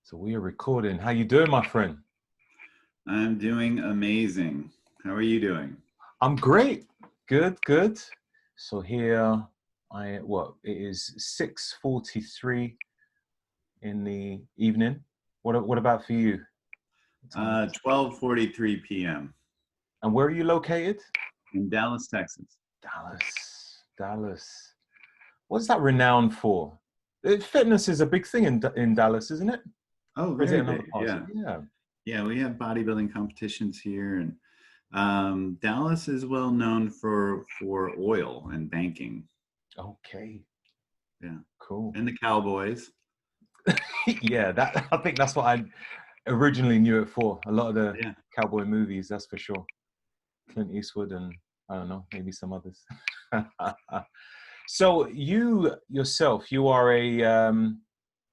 So we are recording. How you doing, my friend? I'm doing amazing. How are you doing? I'm great. Good, good. So here it is 6:43 in the evening. What about for you? What time is it? 12:43 p.m. And where are you located? in Dallas, Texas. Dallas. What's that renowned for? Fitness is a big thing in Dallas, isn't it? Oh, Or is it very in other big. parts? Yeah. Yeah. Yeah, we have bodybuilding competitions here, and Dallas is well known for oil and banking. Okay. Yeah. Cool. And the Cowboys. Yeah, I think that's what I originally knew it for. A lot of the Yeah. cowboy movies, that's for sure. Clint Eastwood and I don't know, maybe some others. So you yourself, you are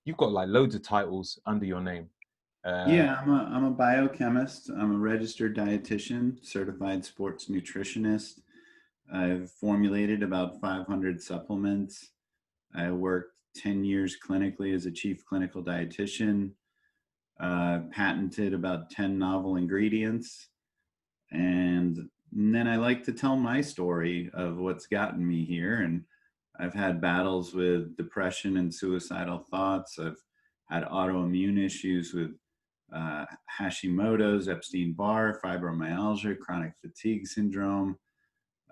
you've got like loads of titles under your name. Yeah, I'm a biochemist. I'm a registered dietitian, certified sports nutritionist. I've formulated about 500 supplements. I worked 10 years clinically as a chief clinical dietitian, patented about 10 novel ingredients. And then I like to tell my story of what's gotten me here. And I've had battles with depression and suicidal thoughts. I've had autoimmune issues with Hashimoto's, Epstein-Barr, fibromyalgia, chronic fatigue syndrome.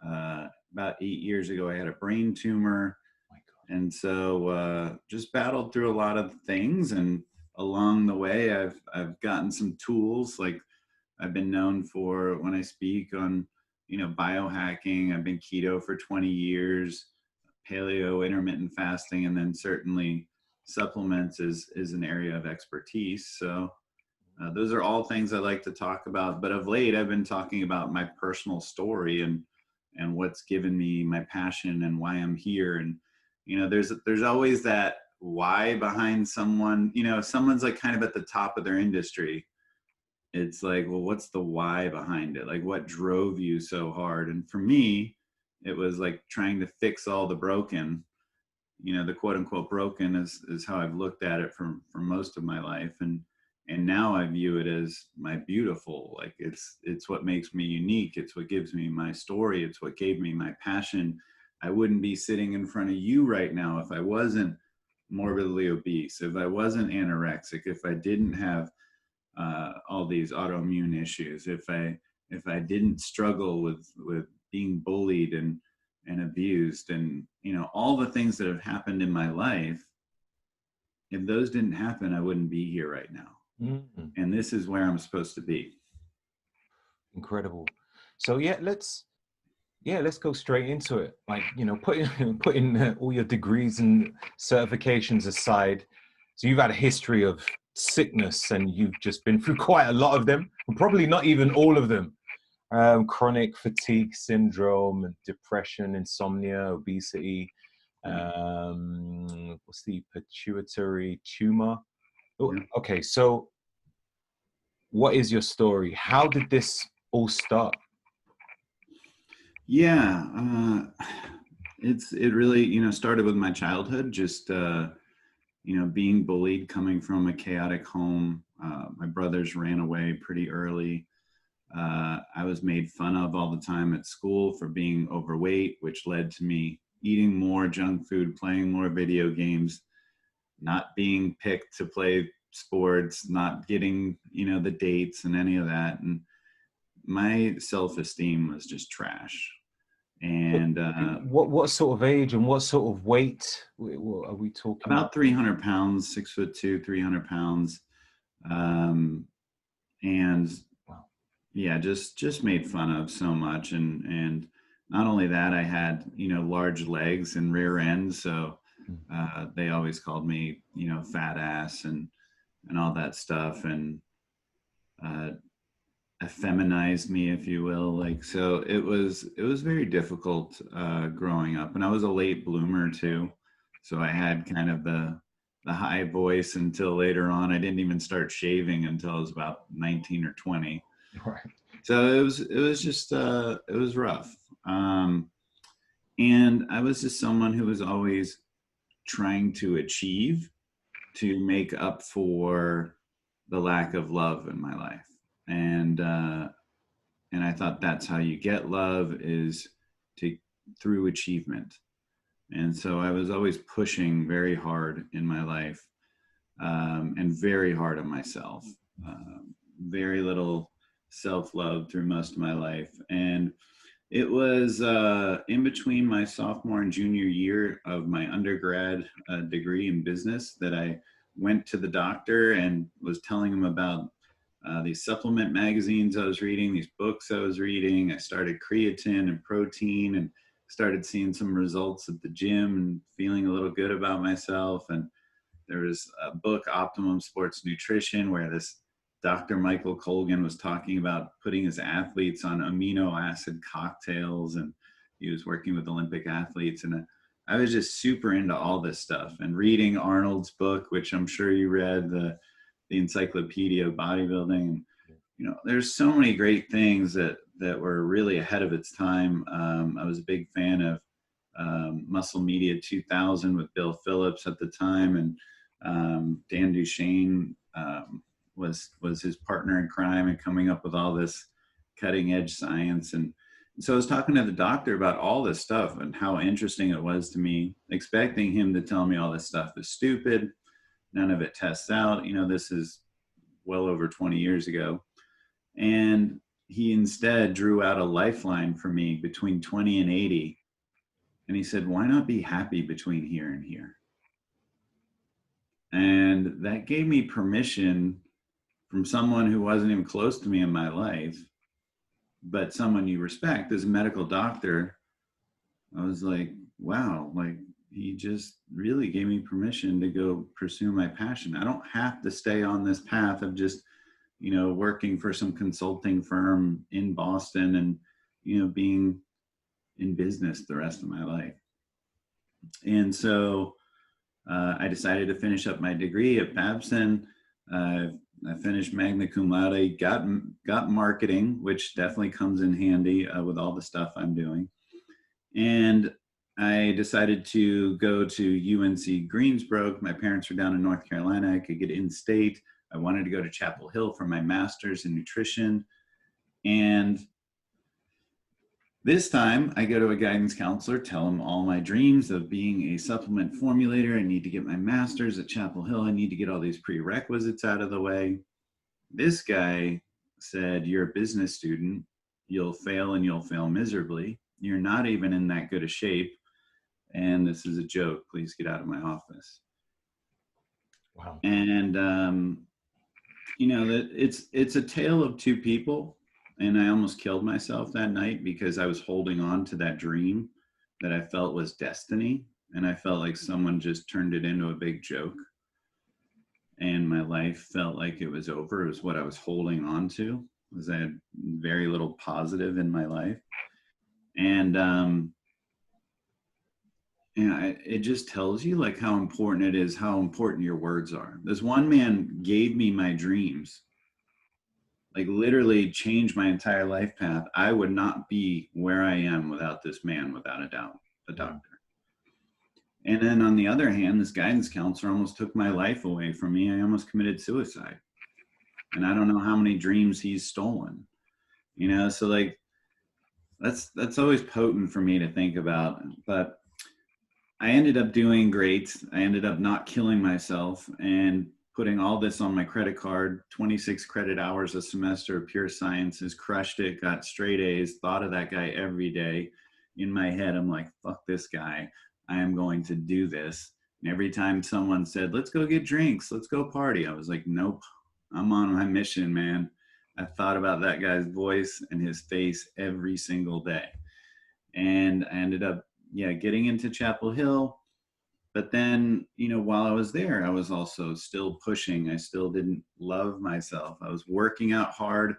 About 8 years ago, I had a brain tumor. And so just battled through a lot of things. And along the way, I've gotten some tools. Like I've been known for when I speak on, biohacking. I've been keto for 20 years, paleo, intermittent fasting, and then certainly supplements is an area of expertise. So those are all things I like to talk about. But of late, I've been talking about my personal story and what's given me my passion and why I'm here. And there's always that why behind someone. If someone's like kind of at the top of their industry, it's like, well, what's the why behind it? Like, what drove you so hard? And for me, it was like trying to fix all the broken. The quote unquote broken is how I've looked at it for most of my life. And now I view it as my beautiful. Like it's what makes me unique. It's what gives me my story. It's what gave me my passion. I wouldn't be sitting in front of you right now if I wasn't morbidly obese, if I wasn't anorexic, if I didn't have all these autoimmune issues, if I didn't struggle with being bullied and abused, and all the things that have happened in my life. If those didn't happen, I wouldn't be here right now. Mm-hmm. And this is where I'm supposed to be. Incredible. So let's go straight into it. Like, putting all your degrees and certifications aside. So you've had a history of sickness and you've just been through quite a lot of them, and probably not even all of them. Chronic fatigue syndrome, depression, insomnia, obesity, what's the pituitary tumor? Oh, yeah. Okay, so what is your story? How did this all start? Yeah, it really started with my childhood. Just being bullied, coming from a chaotic home. My brothers ran away pretty early. I was made fun of all the time at school for being overweight, which led to me eating more junk food, playing more video games, not being picked to play sports, not getting, the dates and any of that. And my self-esteem was just trash. And what sort of age and what sort of weight are we talking about? 300 pounds, 6'2", 300 pounds. And yeah, just made fun of so much. And not only that, I had, large legs and rear end. So they always called me, fat ass and all that stuff. And effeminized me, if you will. Like, so it was very difficult growing up. And I was a late bloomer too. So I had kind of the high voice until later on. I didn't even start shaving until I was about 19 or 20. Right. So it was just it was rough. And I was just someone who was always trying to achieve. to make up for the lack of love in my life. And I thought that's how you get love, is to through achievement. And so I was always pushing very hard in my life, and very hard on myself. Very little self-love through most of my life. And it was in between my sophomore and junior year of my undergrad degree in business that I went to the doctor and was telling him about these supplement magazines I was reading, these books I was reading. I started creatine and protein and started seeing some results at the gym and feeling a little good about myself. And there was a book, Optimum Sports Nutrition, where this Dr. Michael Colgan was talking about putting his athletes on amino acid cocktails, and he was working with Olympic athletes. And I was just super into all this stuff, and reading Arnold's book, which I'm sure you read, the Encyclopedia of Bodybuilding. And, you know, there's so many great things that were really ahead of its time. I was a big fan of Muscle Media 2000 with Bill Phillips at the time, and Dan Duchesne was his partner in crime and coming up with all this cutting edge science. And so I was talking to the doctor about all this stuff and how interesting it was to me, expecting him to tell me all this stuff is stupid. None of it tests out. You know, this is well over 20 years ago. And he instead drew out a lifeline for me between 20 and 80. And he said, why not be happy between here and here? And that gave me permission from someone who wasn't even close to me in my life, but someone you respect as a medical doctor. I was like, wow, like he just really gave me permission to go pursue my passion. I don't have to stay on this path of just, you know, working for some consulting firm in Boston and, you know, being in business the rest of my life. And so I decided to finish up my degree at Babson. I finished magna cum laude, got marketing, which definitely comes in handy with all the stuff I'm doing. And I decided to go to UNC Greensboro. My parents were down in North Carolina. I could get in state. I wanted to go to Chapel Hill for my master's in nutrition. And this time I go to a guidance counselor, tell him all my dreams of being a supplement formulator. I need to get my master's at Chapel Hill. I need to get all these prerequisites out of the way. This guy said, you're a business student. You'll fail, and you'll fail miserably. You're not even in that good a shape. And this is a joke. Please get out of my office. Wow. And, you know, it's a tale of two people. And I almost killed myself that night because I was holding on to that dream that I felt was destiny. And I felt like someone just turned it into a big joke. And my life felt like it was over. It was what I was holding on to, was I had very little positive in my life. And, you know, it just tells you like how important it is, how important your words are. This one man gave me my dreams, like literally changed my entire life path. I would not be where I am without this man, without a doubt, the doctor. And then on the other hand, this guidance counselor almost took my life away from me. I almost committed suicide. And I don't know how many dreams he's stolen, you know? So like, that's always potent for me to think about. But I ended up doing great. I ended up not killing myself and putting all this on my credit card, 26 credit hours a semester of pure sciences, crushed it, got straight A's, thought of that guy every day. In my head, I'm like, fuck this guy. I am going to do this. And every time someone said, let's go get drinks, let's go party, I was like, nope, I'm on my mission, man. I thought about that guy's voice and his face every single day. And I ended up, getting into Chapel Hill. But then, you know, while I was there, I was also still pushing. I still didn't love myself. I was working out hard.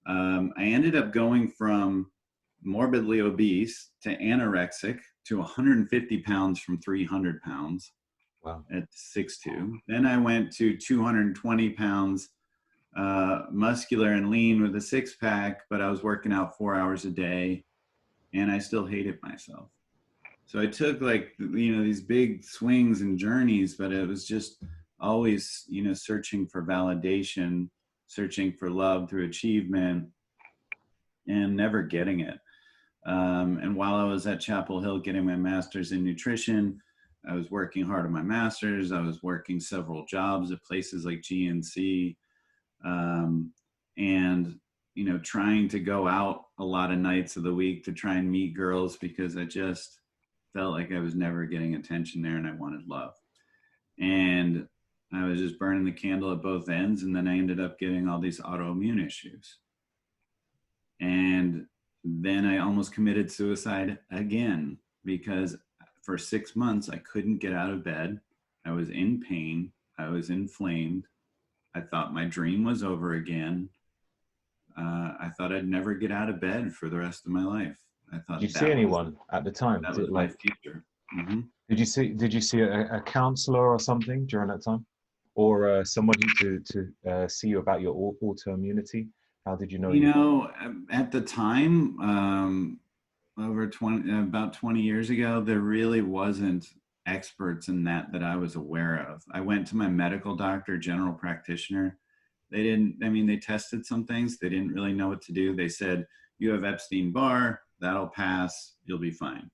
I ended up going from morbidly obese to anorexic to 150 pounds from 300 pounds. Wow. At 6'2". Then I went to 220 pounds, muscular and lean with a six-pack, but I was working out 4 hours a day, and I still hated myself. So I took like, you know, these big swings and journeys, but it was just always, you know, searching for validation, searching for love through achievement, and never getting it. And while I was at Chapel Hill getting my master's in nutrition, I was working hard on my master's. I was working several jobs at places like GNC, and, you know, trying to go out a lot of nights of the week to try and meet girls, because I just felt like I was never getting attention there, and I wanted love. And I was just burning the candle at both ends. And then I ended up getting all these autoimmune issues. And then I almost committed suicide again, because for 6 months, I couldn't get out of bed. I was in pain. I was inflamed. I thought my dream was over again. I thought I'd never get out of bed for the rest of my life. I thought, did you see anyone at the time? that was my future. Mm-hmm. Did you see a counselor or something during that time, or somebody to see you about your autoimmunity? How did you know? You know, at the time, about 20 years ago, there really wasn't experts in that I was aware of. I went to my medical doctor, general practitioner. They tested some things. They didn't really know what to do. They said, you have Epstein-Barr, that'll pass, you'll be fine.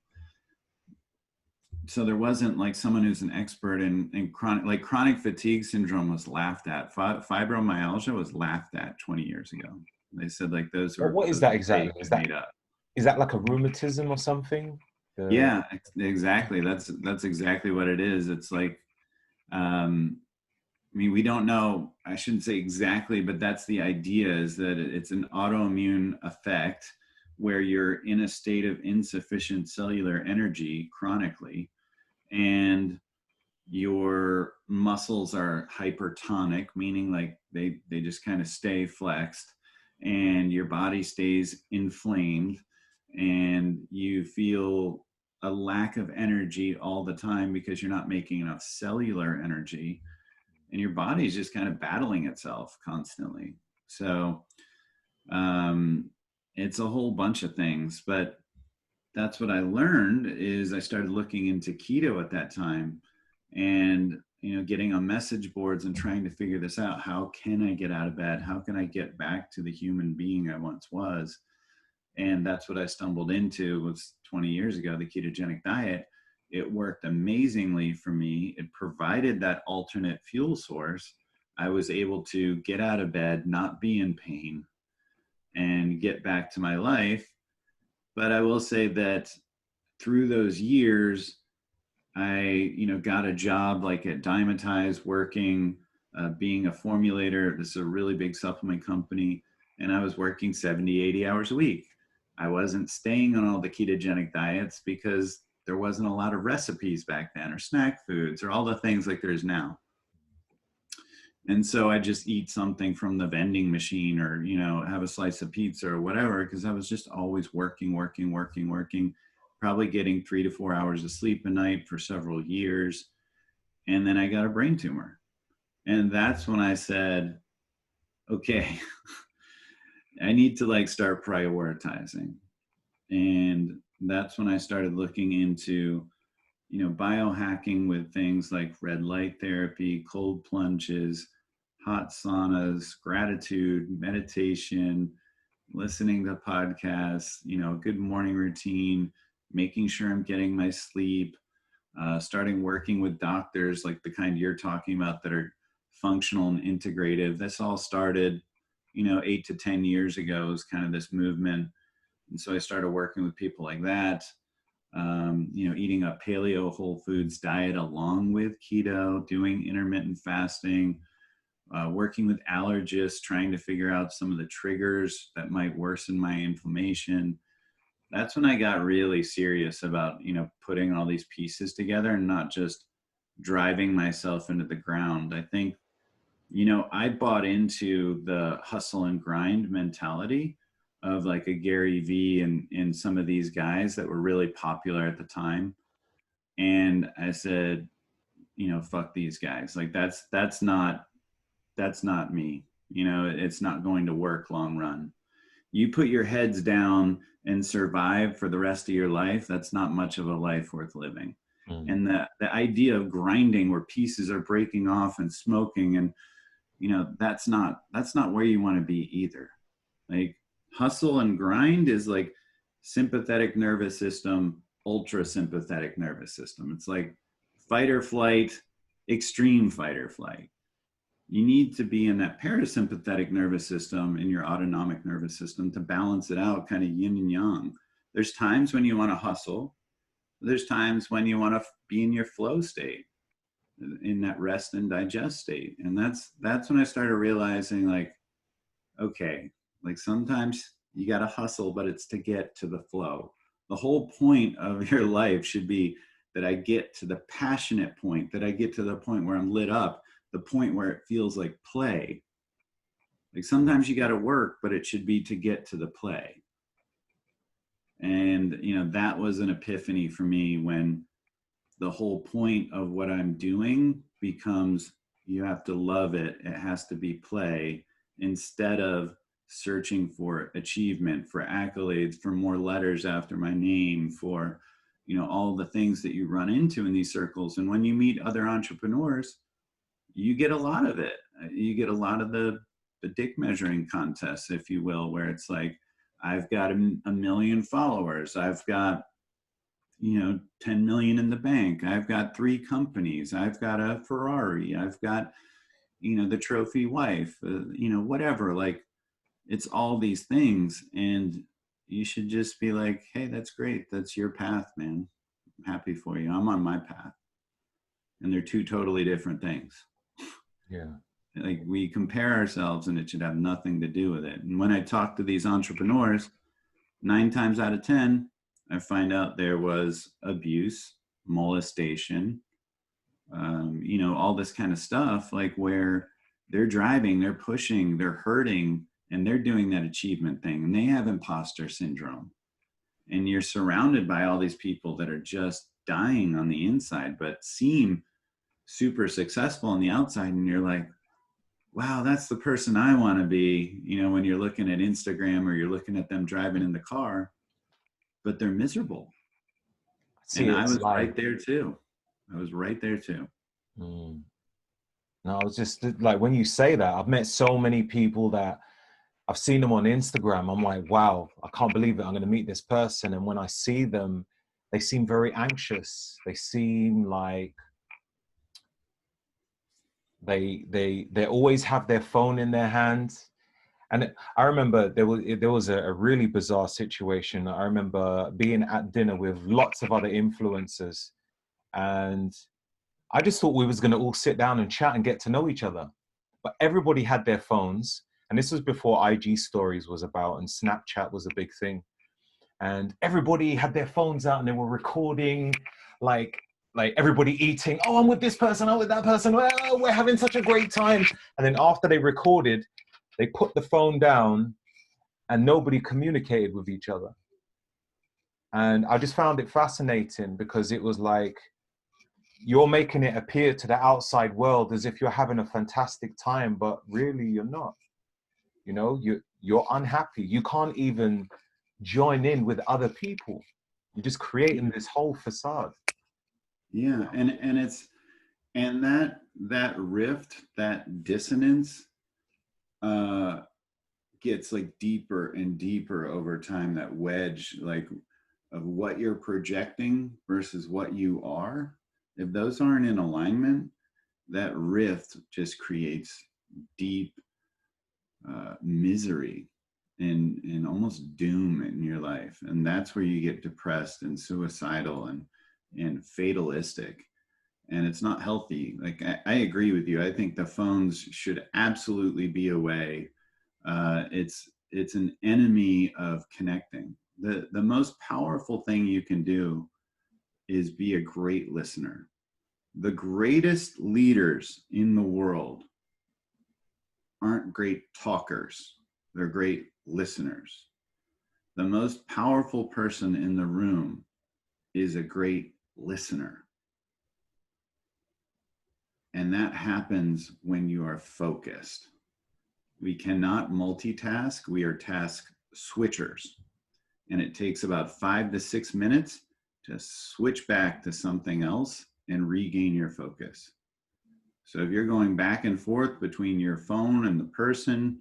So there wasn't like someone who's an expert in chronic fatigue syndrome was laughed at. Fibromyalgia was laughed at 20 years ago. They said like those were. What is that exactly? Is that like a rheumatism or something? Yeah, exactly. That's exactly what it is. It's like, I mean, we don't know, I shouldn't say exactly, but that's the idea, is that it's an autoimmune effect where you're in a state of insufficient cellular energy chronically, and your muscles are hypertonic, meaning like they just kind of stay flexed, and your body stays inflamed, and you feel a lack of energy all the time because you're not making enough cellular energy, and your body is just kind of battling itself constantly. So it's a whole bunch of things, but that's what I learned. Is I started looking into keto at that time, and, you know, getting on message boards and trying to figure this out. How can I get out of bed? How can I get back to the human being I once was? And that's what I stumbled into, was 20 years ago, the ketogenic diet. It worked amazingly for me. It provided that alternate fuel source. I was able to get out of bed, not be in pain, and get back to my life. But I will say that through those years, I, you know, got a job like at Dymatize, working, being a formulator. This is a really big supplement company. And I was working 70, 80 hours a week. I wasn't staying on all the ketogenic diets because there wasn't a lot of recipes back then, or snack foods, or all the things like there is now. And so I just eat something from the vending machine, or, you know, have a slice of pizza or whatever, because I was just always working, probably getting 3 to 4 hours of sleep a night for several years. And then I got a brain tumor. And that's when I said, okay, I need to like start prioritizing. And that's when I started looking into, you know, biohacking with things like red light therapy, cold plunges, hot saunas, gratitude, meditation, listening to podcasts, you know, good morning routine, making sure I'm getting my sleep, starting working with doctors like the kind you're talking about that are functional and integrative. This all started, you know, 8 to 10 years ago, is kind of this movement. And so I started working with people like that, you know, eating a paleo whole foods diet along with keto, doing intermittent fasting, working with allergists, trying to figure out some of the triggers that might worsen my inflammation. That's when I got really serious about, you know, putting all these pieces together and not just driving myself into the ground. I think, you know, I bought into the hustle and grind mentality of like a Gary Vee and some of these guys that were really popular at the time. And I said, you know, fuck these guys. Like that's not me. You know, it's not going to work long run. You put your heads down and survive for the rest of your life. That's not much of a life worth living. Mm. And the idea of grinding where pieces are breaking off and smoking, and that's not where you want to be either. Like, hustle and grind is like sympathetic nervous system, ultra sympathetic nervous system. It's like fight or flight, extreme fight or flight. You need to be in that parasympathetic nervous system, in your autonomic nervous system, to balance it out, kind of yin and yang. There's times when you want to hustle. There's times when you want to be in your flow state, in that rest and digest state. And that's when I started realizing, like, okay, like sometimes you got to hustle, but it's to get to the flow. The whole point of your life should be that I get to the passionate point, that I get to the point where I'm lit up, the point where it feels like play. Like, sometimes you got to work, but it should be to get to the play. And, that was an epiphany for me, when the whole point of what I'm doing becomes, you have to love it. It has to be play, instead of searching for achievement, for accolades, for more letters after my name, for, all the things that you run into in these circles. And when you meet other entrepreneurs, you get a lot of it. You get a lot of the dick measuring contests, if you will, where it's like, I've got a million followers. I've got, 10 million in the bank. I've got 3 companies. I've got a Ferrari. I've got, the trophy wife, whatever. Like, it's all these things. And you should just be like, hey, that's great. That's your path, man. I'm happy for you. I'm on my path. And they're 2 totally different things. Yeah. Like, we compare ourselves, and it should have nothing to do with it. And when I talk to these entrepreneurs, 9 times out of 10, I find out there was abuse, molestation, all this kind of stuff, like, where they're driving, they're pushing, they're hurting, and they're doing that achievement thing, and they have imposter syndrome. And you're surrounded by all these people that are just dying on the inside, but seem super successful on the outside. And you're like, wow, that's the person I want to be, when you're looking at Instagram, or you're looking at them driving in the car, but they're miserable. See, And I it's was like, right there too. mm. No, I was just like, when you say that, I've met so many people that I've seen them on Instagram. I'm like, wow, I can't believe it. I'm going to meet this person. And when I see them, they seem very anxious. They seem like they always have their phone in their hands. And I remember there was a really bizarre situation. I remember being at dinner with lots of other influencers, and I just thought we was going to all sit down and chat and get to know each other. But everybody had their phones, and this was before IG stories was about, and Snapchat was a big thing. And everybody had their phones out, and they were recording, like everybody eating. Oh, I'm with this person. I'm with that person. Oh, we're having such a great time. And then after they recorded, they put the phone down, and nobody communicated with each other. And I just found it fascinating, because it was like, you're making it appear to the outside world as if you're having a fantastic time, but really you're not. You're unhappy. You can't even join in with other people. You're just creating this whole facade. Yeah. And that rift, that dissonance, gets like deeper and deeper over time, that wedge, like, of what you're projecting versus what you are. If those aren't in alignment, that rift just creates deep misery and almost doom in your life. And that's where you get depressed and suicidal and fatalistic. And it's not healthy. Like, I agree with you. I think the phones should absolutely be away. It's an enemy of connecting. The most powerful thing you can do is be a great listener. The greatest leaders in the world aren't great talkers. They're great listeners. The most powerful person in the room is a great listener. And that happens when you are focused. We cannot multitask. We are task switchers. And it takes about 5 to 6 minutes to switch back to something else and regain your focus. So if you're going back and forth between your phone and the person,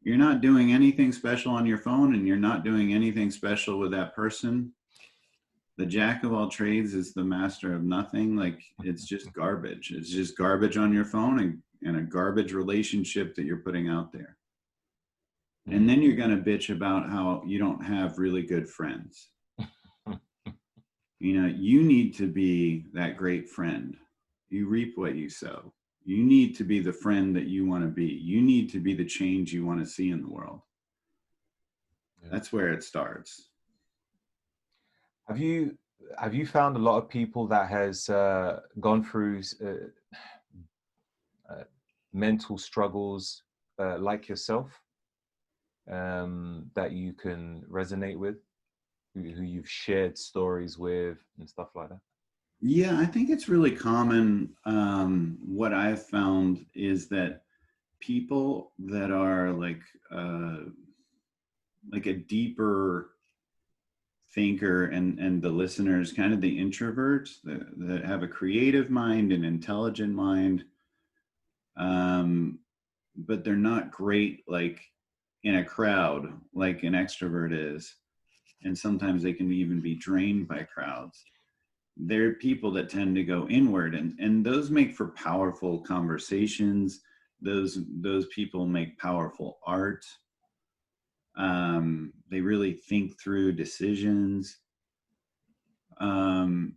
you're not doing anything special on your phone and you're not doing anything special with that person. The jack of all trades is the master of nothing. Like, it's just garbage. It's just garbage on your phone and a garbage relationship that you're putting out there. And then you're going to bitch about how you don't have really good friends. You know, you need to be that great friend. You reap what you sow. You need to be the friend that you want to be. You need to be the change you want to see in the world. Yeah. That's where it starts. Have you found a lot of people that has gone through mental struggles like yourself that you can resonate with, who you've shared stories with and stuff like that? Yeah, I think it's really common. What I've found is that people that are like a deeper thinker and the listeners, kind of the introverts that have a creative mind, an intelligent mind, but they're not great like in a crowd like an extrovert is. And sometimes they can even be drained by crowds. They're people that tend to go inward, and those make for powerful conversations. Those people make powerful art. They really think through decisions. But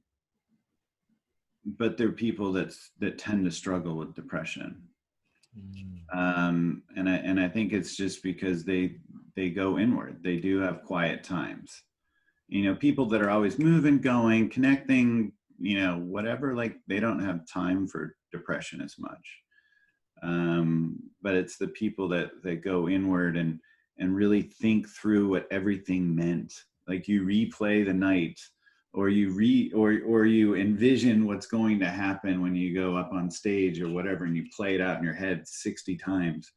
they're people that tend to struggle with depression. And I think it's just because they go inward. They do have quiet times. You know, people that are always moving, going, connecting, you know, whatever, like they don't have time for depression as much. But it's the people that go inward and really think through what everything meant. Like you replay the night, or you envision what's going to happen when you go up on stage or whatever, and you play it out in your head 60 times.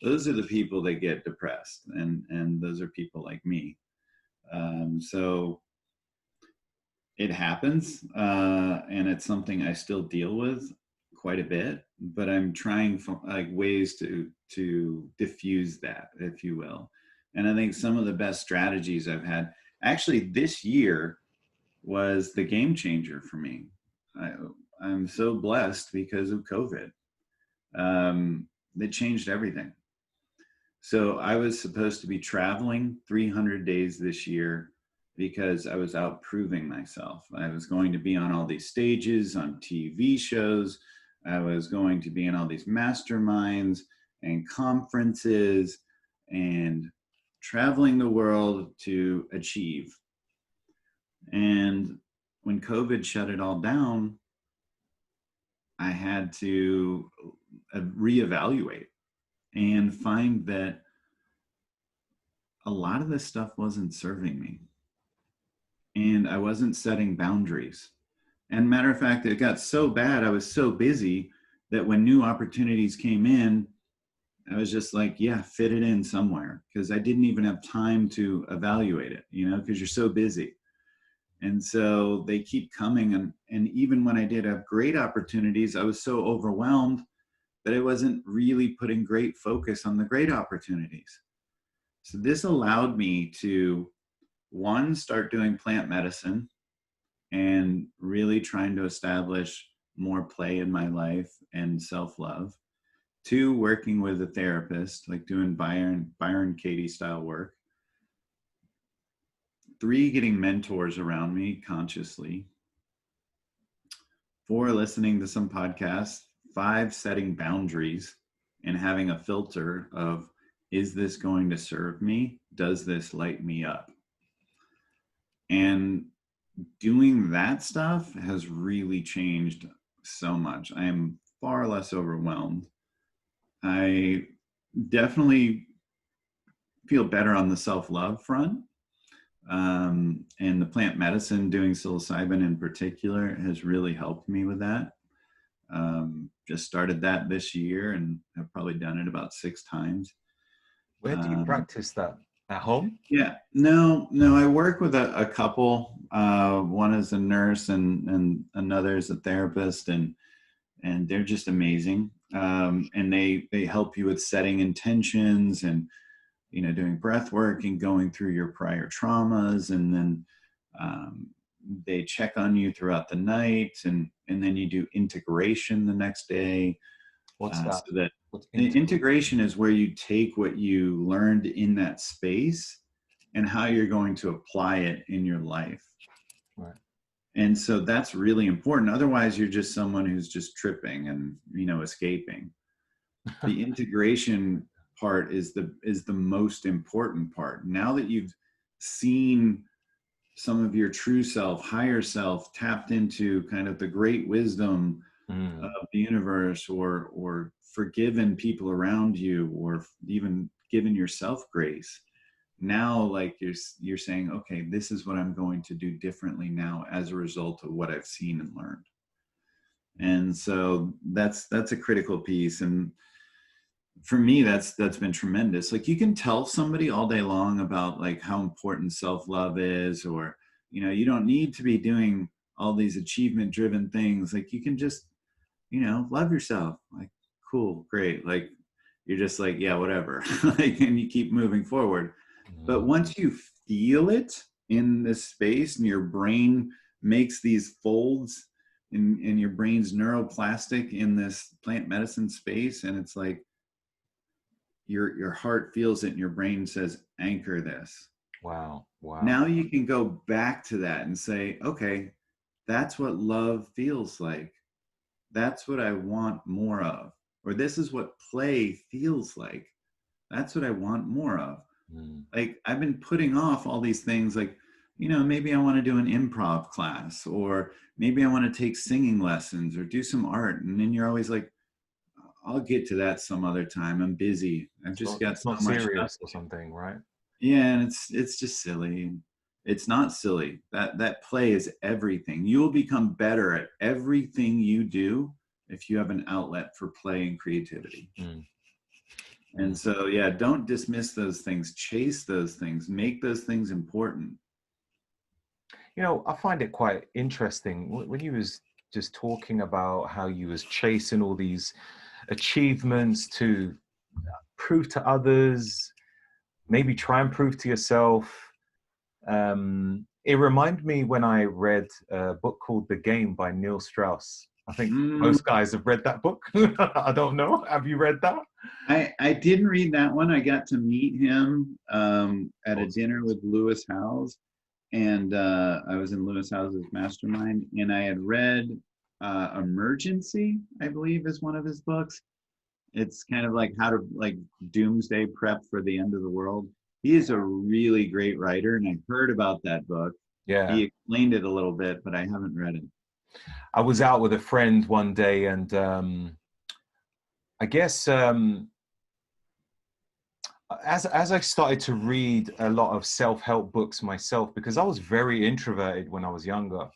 Those are the people that get depressed, and those are people like me. So it happens, and it's something I still deal with quite a bit, but I'm trying for like ways to diffuse that, if you will. And I think some of the best strategies I've had, actually this year was the game changer for me. I'm so blessed because of COVID. It changed everything. So I was supposed to be traveling 300 days this year because I was out proving myself. I was going to be on all these stages, on TV shows. I was going to be in all these masterminds and conferences and traveling the world to achieve. And when COVID shut it all down, I had to reevaluate and find that a lot of this stuff wasn't serving me. And I wasn't setting boundaries. And matter of fact, it got so bad, I was so busy that when new opportunities came in, I was just like, yeah, fit it in somewhere, because I didn't even have time to evaluate it, you know, because you're so busy. And so they keep coming. And even when I did have great opportunities, I was so overwhelmed that I wasn't really putting great focus on the great opportunities. So this allowed me to, one, start doing plant medicine and really trying to establish more play in my life and self-love. Two, working with a therapist, like doing Byron Katie style work. Three, getting mentors around me consciously. Four, listening to some podcasts. Five, setting boundaries and having a filter of, is this going to serve me? Does this light me up? And doing that stuff has really changed so much. I am far less overwhelmed. I definitely feel better on the self-love front. And the plant medicine, doing psilocybin in particular, has really helped me with that. Just started that this year and have probably done it about 6 times. Where do you practice that? At home? Yeah, no, I work with a couple. One is a nurse and another is a therapist, and they're just amazing. And they help you with setting intentions and, doing breath work and going through your prior traumas, and then um, they check on you throughout the night, and then you do integration the next day. What's that? So that What's the into? integration is where you take what you learned in that space and how you're going to apply it in your life. Right. And so that's really important. Otherwise, you're just someone who's just tripping and, escaping. The integration part is the most important part. Now that you've seen some of your true self, higher self, tapped into kind of the great wisdom Mm. of the universe, or forgiven people around you, or even given yourself grace, now, like, you're saying, okay, this is what I'm going to do differently now as a result of what I've seen and learned. And so that's a critical piece. And for me, that's been tremendous. Like, you can tell somebody all day long about like how important self-love is, or you don't need to be doing all these achievement driven things. Like, you can just love yourself. Like, cool, great. Like, you're just like, yeah, whatever. Like, and you keep moving forward. But Mm. once you feel it in this space, and your brain makes these folds in your brain's neuroplastic in this plant medicine space, and it's like your heart feels it and your brain says, anchor this. Wow. Wow. Now you can go back to that and say, okay, that's what love feels like. That's what I want more of. Or this is what play feels like. That's what I want more of. Mm. Like, I've been putting off all these things, like, maybe I want to do an improv class, or maybe I want to take singing lessons or do some art. And then you're always like, I'll get to that some other time. I'm busy. I've just got It's not so much stuff. serious or something, right? Yeah, and it's just silly. It's not silly. That play is everything. You will become better at everything you do if you have an outlet for play and creativity. Mm. And Mm. so, yeah, don't dismiss those things. Chase those things. Make those things important. I find it quite interesting when you was just talking about how you was chasing all these achievements to prove to others, maybe try and prove to yourself. It reminded me when I read a book called The Game by Neil Strauss. I think Mm, most guys have read that book. I don't know. Have you read that? I didn't read that one. I got to meet him at a Awesome. dinner with Lewis Howes, and I was in Lewis Howes' mastermind, and I had read Emergency, I believe, is one of his books. It's kind of like how to, like, doomsday prep for the end of the world. He is a really great writer, and I heard about that book. Yeah. He explained it a little bit, but I haven't read it. I was out with a friend one day, and I guess as I started to read a lot of self-help books myself, because I was very introverted when I was younger.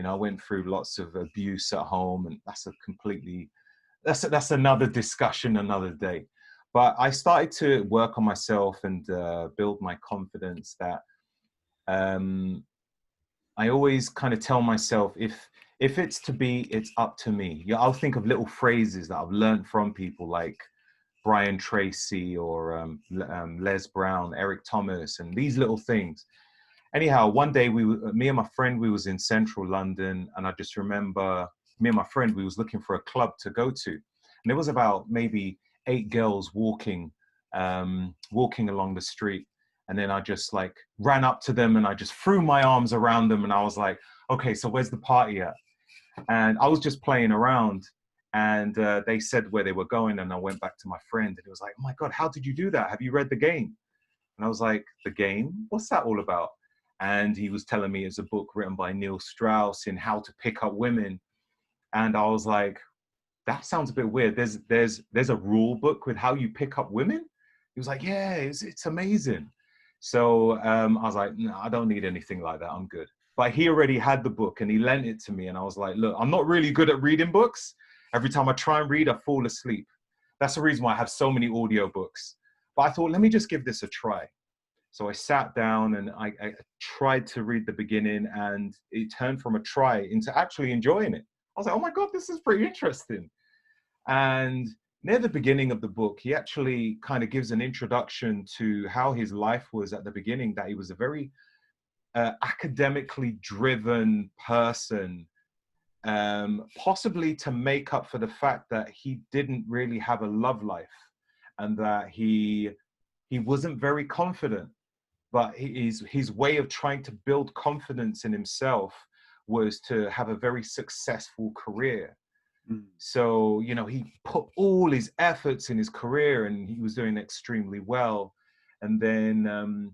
I went through lots of abuse at home, and that's another discussion another day. But I started to work on myself and build my confidence that um, I always kind of tell myself, if it's to be, it's up to me. Yeah, I'll think of little phrases that I've learned from people like Brian Tracy or Les Brown, Eric Thomas, and these little things. Anyhow, one day me and my friend, we was in central London, and I just remember me and my friend, we was looking for a club to go to, and there was about maybe 8 girls walking along the street. And then I just like ran up to them and I just threw my arms around them and I was like, okay, so where's the party at? And I was just playing around, and they said where they were going, and I went back to my friend and he was like, oh my God, how did you do that? Have you read The Game? And I was like, The Game? What's that all about? And he was telling me it's a book written by Neil Strauss in how to pick up women. And I was like, that sounds a bit weird. There's a rule book with how you pick up women? He was like, yeah, it's amazing. So I was like, no, I don't need anything like that. I'm good. But he already had the book and he lent it to me. And I was like, look, I'm not really good at reading books. Every time I try and read, I fall asleep. That's the reason why I have so many audiobooks. But I thought, let me just give this a try. So I sat down and I tried to read the beginning, and it turned from a try into actually enjoying it. I was like, oh my God, this is pretty interesting. And near the beginning of the book, he actually kind of gives an introduction to how his life was at the beginning, that he was a very academically driven person, possibly to make up for the fact that he didn't really have a love life, and that he wasn't very confident. But his way of trying to build confidence in himself was to have a very successful career. So, you know, he put all his efforts in his career and he was doing extremely well. And then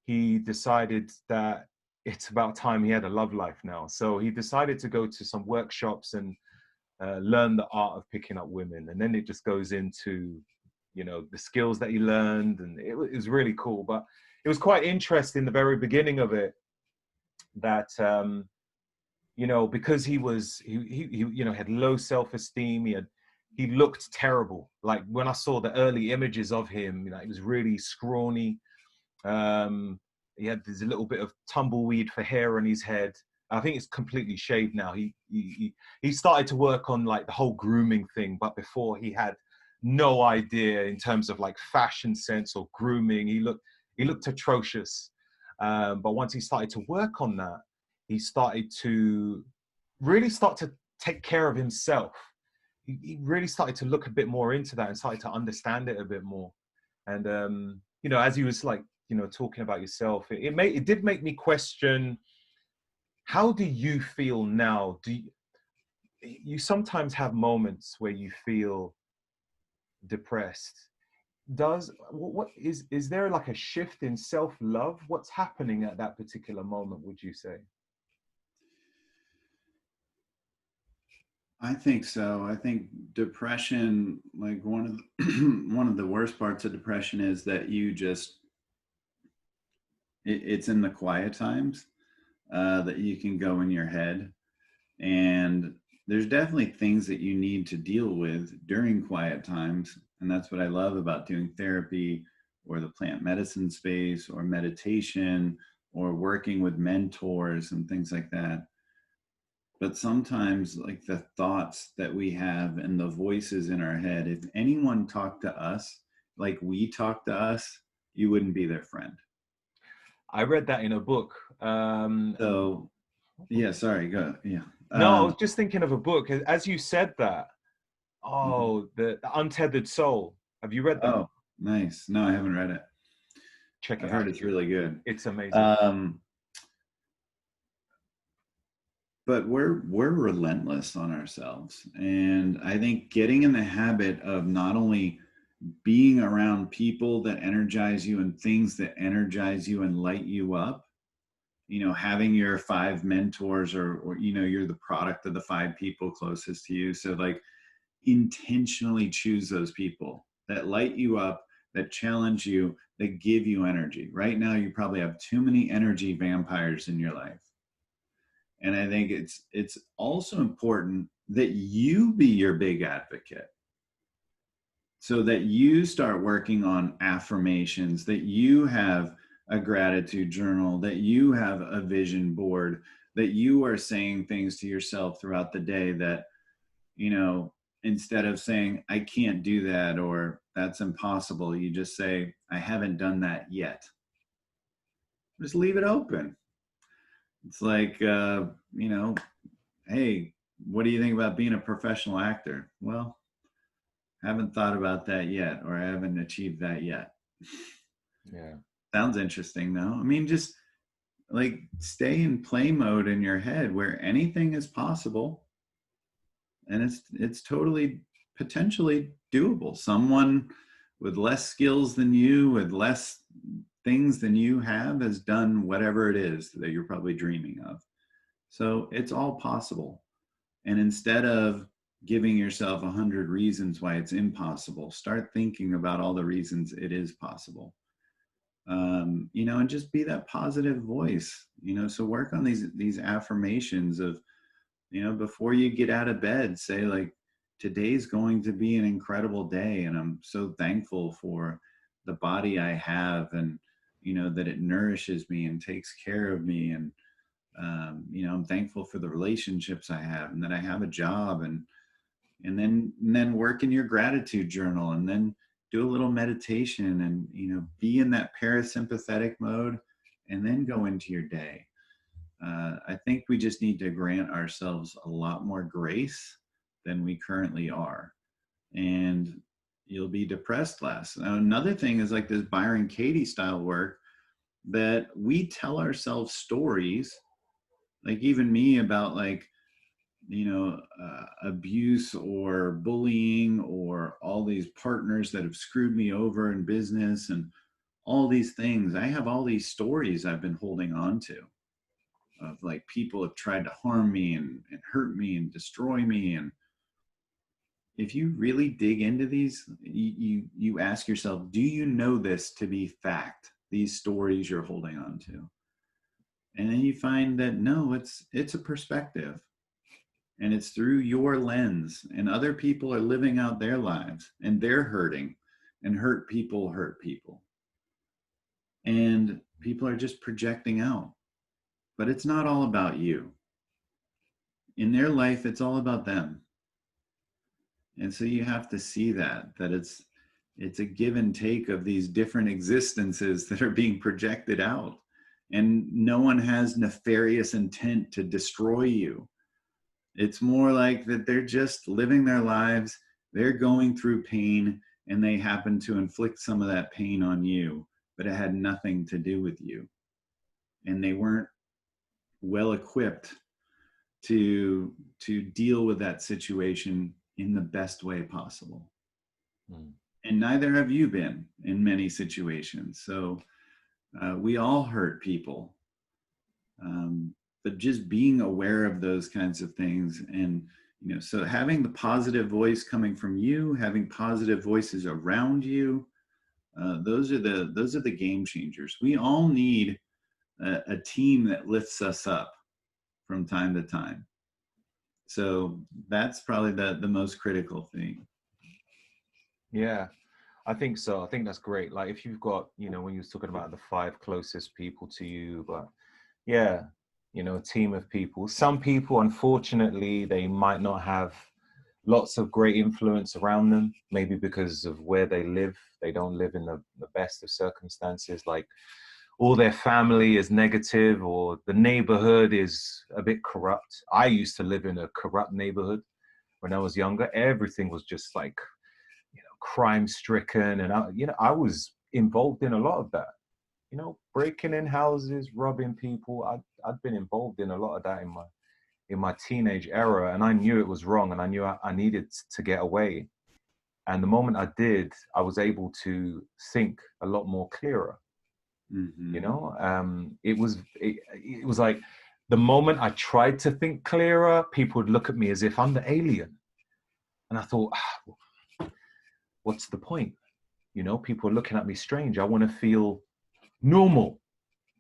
he decided that it's about time he had a love life now. So he decided to go to some workshops and learn the art of picking up women. And then it just goes into, you know, the skills that he learned. And it was really cool. But it was quite interesting, the very beginning of it, that, you know, because he you know, had low self-esteem. He looked terrible. Like when I saw the early images of him, you know, he was really scrawny. He had this little bit of tumbleweed for hair on his head. I think it's completely shaved now. He started to work on like the whole grooming thing, but before he had no idea in terms of like fashion sense or grooming. He looked atrocious. But once he started to work on that, he started to really start to take care of himself. He really started to look a bit more into that and started to understand it a bit more. And you know, as he was like, you know, talking about yourself, it did make me question, how do you feel now? You sometimes have moments where you feel depressed? What is there like a shift in self-love? What's happening at that particular moment, would you say? I think so. I think depression, like one of the, one of the worst parts of depression is that you just it's in the quiet times that you can go in your head, and there's definitely things that you need to deal with during quiet times, and that's what I love about doing therapy or the plant medicine space or meditation or working with mentors and things like that. But sometimes, like the thoughts that we have and the voices in our head, if anyone talked to us like we talk to us, you wouldn't be their friend. I read that in a book. So, yeah, sorry, go. Yeah. No, I was just thinking of a book. As you said that, Mhm. oh, the Untethered Soul. Have you read that? Oh, nice. No, I haven't read it. Check I've it heard out. it's really good. It's amazing. Um, but we're relentless on ourselves, and I think getting in the habit of not only being around people that energize you and things that energize you and light you up, you know, having your 5 mentors, or you know, you're the product of the 5 people closest to you, so like intentionally choose those people that light you up, that challenge you, that give you energy. Right now you probably have too many energy vampires in your life, and I think it's also important that you be your big advocate, so that you start working on affirmations, that you have a gratitude journal, that you have a vision board, that you are saying things to yourself throughout the day that, you know, instead of saying, I can't do that, or that's impossible, you just say, I haven't done that yet. Just leave it open. It's like, you know, hey, what do you think about being a professional actor? Well, haven't thought about that yet, or I haven't achieved that yet. Yeah. Sounds interesting though. I mean, just like stay in play mode in your head where anything is possible, and it's totally potentially doable. Someone with less skills than you, with less things than you have, has done whatever it is that you're probably dreaming of. So it's all possible. And instead of giving yourself 100 reasons why it's impossible, start thinking about all the reasons it is possible. You know, and just be that positive voice, you know, so work on these affirmations of, you know, before you get out of bed, say like, today's going to be an incredible day, and I'm so thankful for the body I have, and, that it nourishes me and takes care of me. And, I'm thankful for the relationships I have, and that I have a job, and then work in your gratitude journal, and then do a little meditation, and, be in that parasympathetic mode, and then go into your day. I think we just need to grant ourselves a lot more grace than we currently are. And you'll be depressed less. Now, another thing is like this Byron Katie style work, that we tell ourselves stories, like even me, about like, abuse or bullying, or all these partners that have screwed me over in business, and all these things. I have all these stories I've been holding on to, of like people have tried to harm me and hurt me and destroy me. And if you really dig into these, you ask yourself, do you know this to be fact, these stories you're holding on to? And then you find that no, it's a perspective, and it's through your lens, and other people are living out their lives, and they're hurting, and hurt people, and people are just projecting out. But it's not all about you. In their life, it's all about them. And so you have to see that it's a give and take of these different existences that are being projected out. And no one has nefarious intent to destroy you. It's more like that they're just living their lives, they're going through pain, and they happen to inflict some of that pain on you, but it had nothing to do with you. And they weren't well equipped to deal with that situation in the best way possible. And neither have you been in many situations. So we all hurt people. But just being aware of those kinds of things, and so having the positive voice coming from you, having positive voices around you, those are the game changers. We all need a team that lifts us up from time to time. So that's probably the most critical thing. Yeah, I think so. I think that's great. Like if you've got, when you were talking about the 5 closest people to you, but yeah, a team of people. Some people, unfortunately, they might not have lots of great influence around them, maybe because of where they live. They don't live in the best of circumstances. Like all their family is negative, or the neighborhood is a bit corrupt. I used to live in a corrupt neighborhood when I was younger. Everything was just like, crime stricken. And I was involved in a lot of that, breaking in houses, robbing people. I'd been involved in a lot of that in my teenage era, and I knew it was wrong, and I knew I needed to get away. And the moment I did, I was able to think a lot more clearer. Mm-hmm. It was like the moment I tried to think clearer, people would look at me as if I'm the alien. And I thought, what's the point? People are looking at me strange. I want to feel normal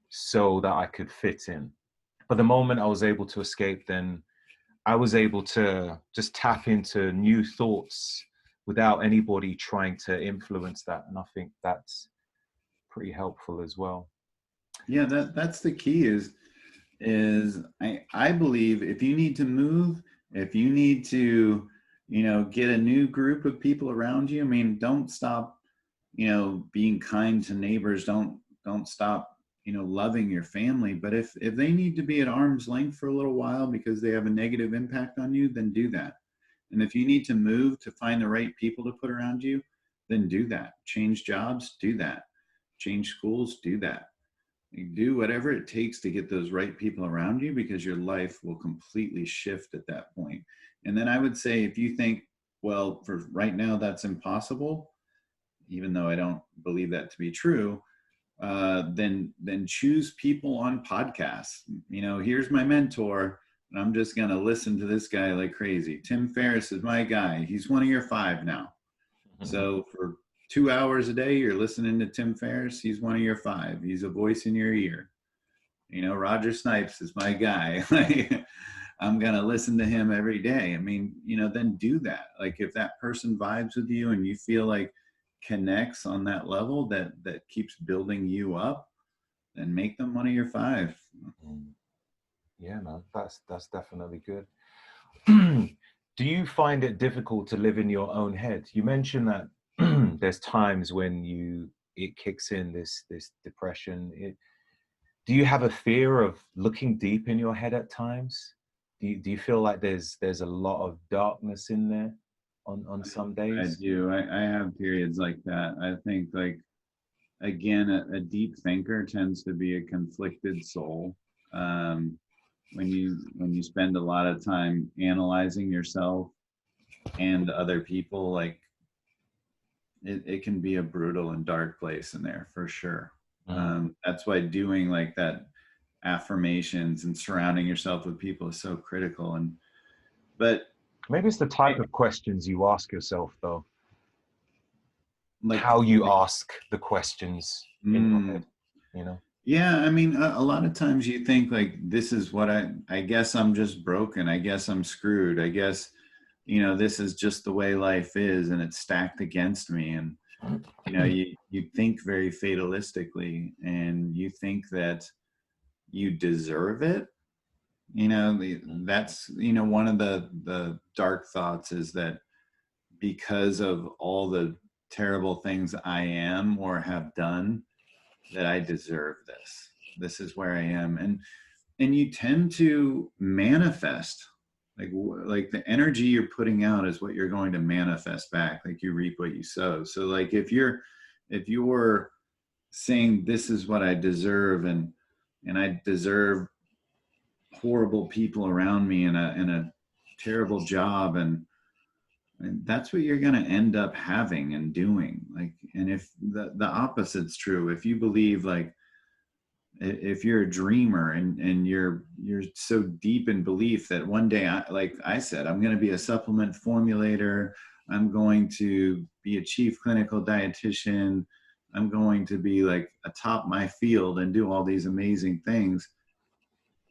so that I could fit in. But the moment I was able to escape, then I was able to just tap into new thoughts without anybody trying to influence that. And I think that's pretty helpful as well. Yeah, that's the key is I believe if you need to move, if you need to, get a new group of people around you, I mean, don't stop, being kind to neighbors. Don't stop, loving your family. But if they need to be at arm's length for a little while because they have a negative impact on you, then do that. And if you need to move to find the right people to put around you, then do that. Change jobs, do that. Change schools, do that. You do whatever it takes to get those right people around you, because your life will completely shift at that point. And then I would say, if you think, well, for right now, that's impossible, even though I don't believe that to be true, then choose people on podcasts. Here's my mentor, and I'm just going to listen to this guy like crazy. Tim Ferriss is my guy. He's one of your 5 now. So for 2 hours a day, you're listening to Tim Ferriss. He's one of your 5. He's a voice in your ear. Roger Snipes is my guy. I'm going to listen to him every day. I mean, then do that. Like if that person vibes with you and you feel like connects on that level that keeps building you up, and make them one of your 5. Yeah, man, that's definitely good. Do you find it difficult to live in your own head? You mentioned that there's times when it kicks in, this depression. Do you have a fear of looking deep in your head at times? Do you feel like there's a lot of darkness in there on some I days? do. I have periods like that. I think, like, again, a deep thinker tends to be a conflicted soul. When you spend a lot of time analyzing yourself and other people, like, it can be a brutal and dark place in there for sure. That's why doing like that affirmations and surrounding yourself with people is so critical. But Maybe it's the type of questions you ask yourself, though. like, How you ask the questions in your head, you know? yeah, I mean, a lot of times you think like, this is what I guess I'm just broken. I guess I'm screwed. I guess, this is just the way life is, and it's stacked against me. And, you think very fatalistically, and you think that you deserve it. That's, one of the dark thoughts is that because of all the terrible things I am or have done, that I deserve this. This is where I am. And you tend to manifest, like the energy you're putting out is what you're going to manifest back. Like, you reap what you sow. So like, if you're saying, this is what I deserve, and I deserve horrible people around me, and a terrible job, and that's what you're going to end up having and doing. Like, and if the opposite's true, if you believe, like, if you're a dreamer, and you're so deep in belief that one day, like I said, I'm going to be a supplement formulator, I'm going to be a chief clinical dietitian, I'm going to be like atop my field and do all these amazing things,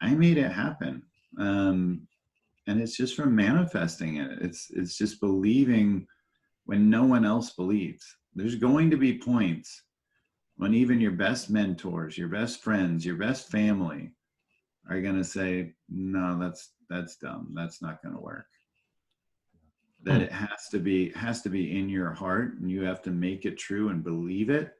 I made it happen. And it's just from manifesting it. It's just believing when no one else believes. There's going to be points when even your best mentors, your best friends, your best family are going to say, no, that's dumb. That's not going to work. That it has to be in your heart, and you have to make it true and believe it.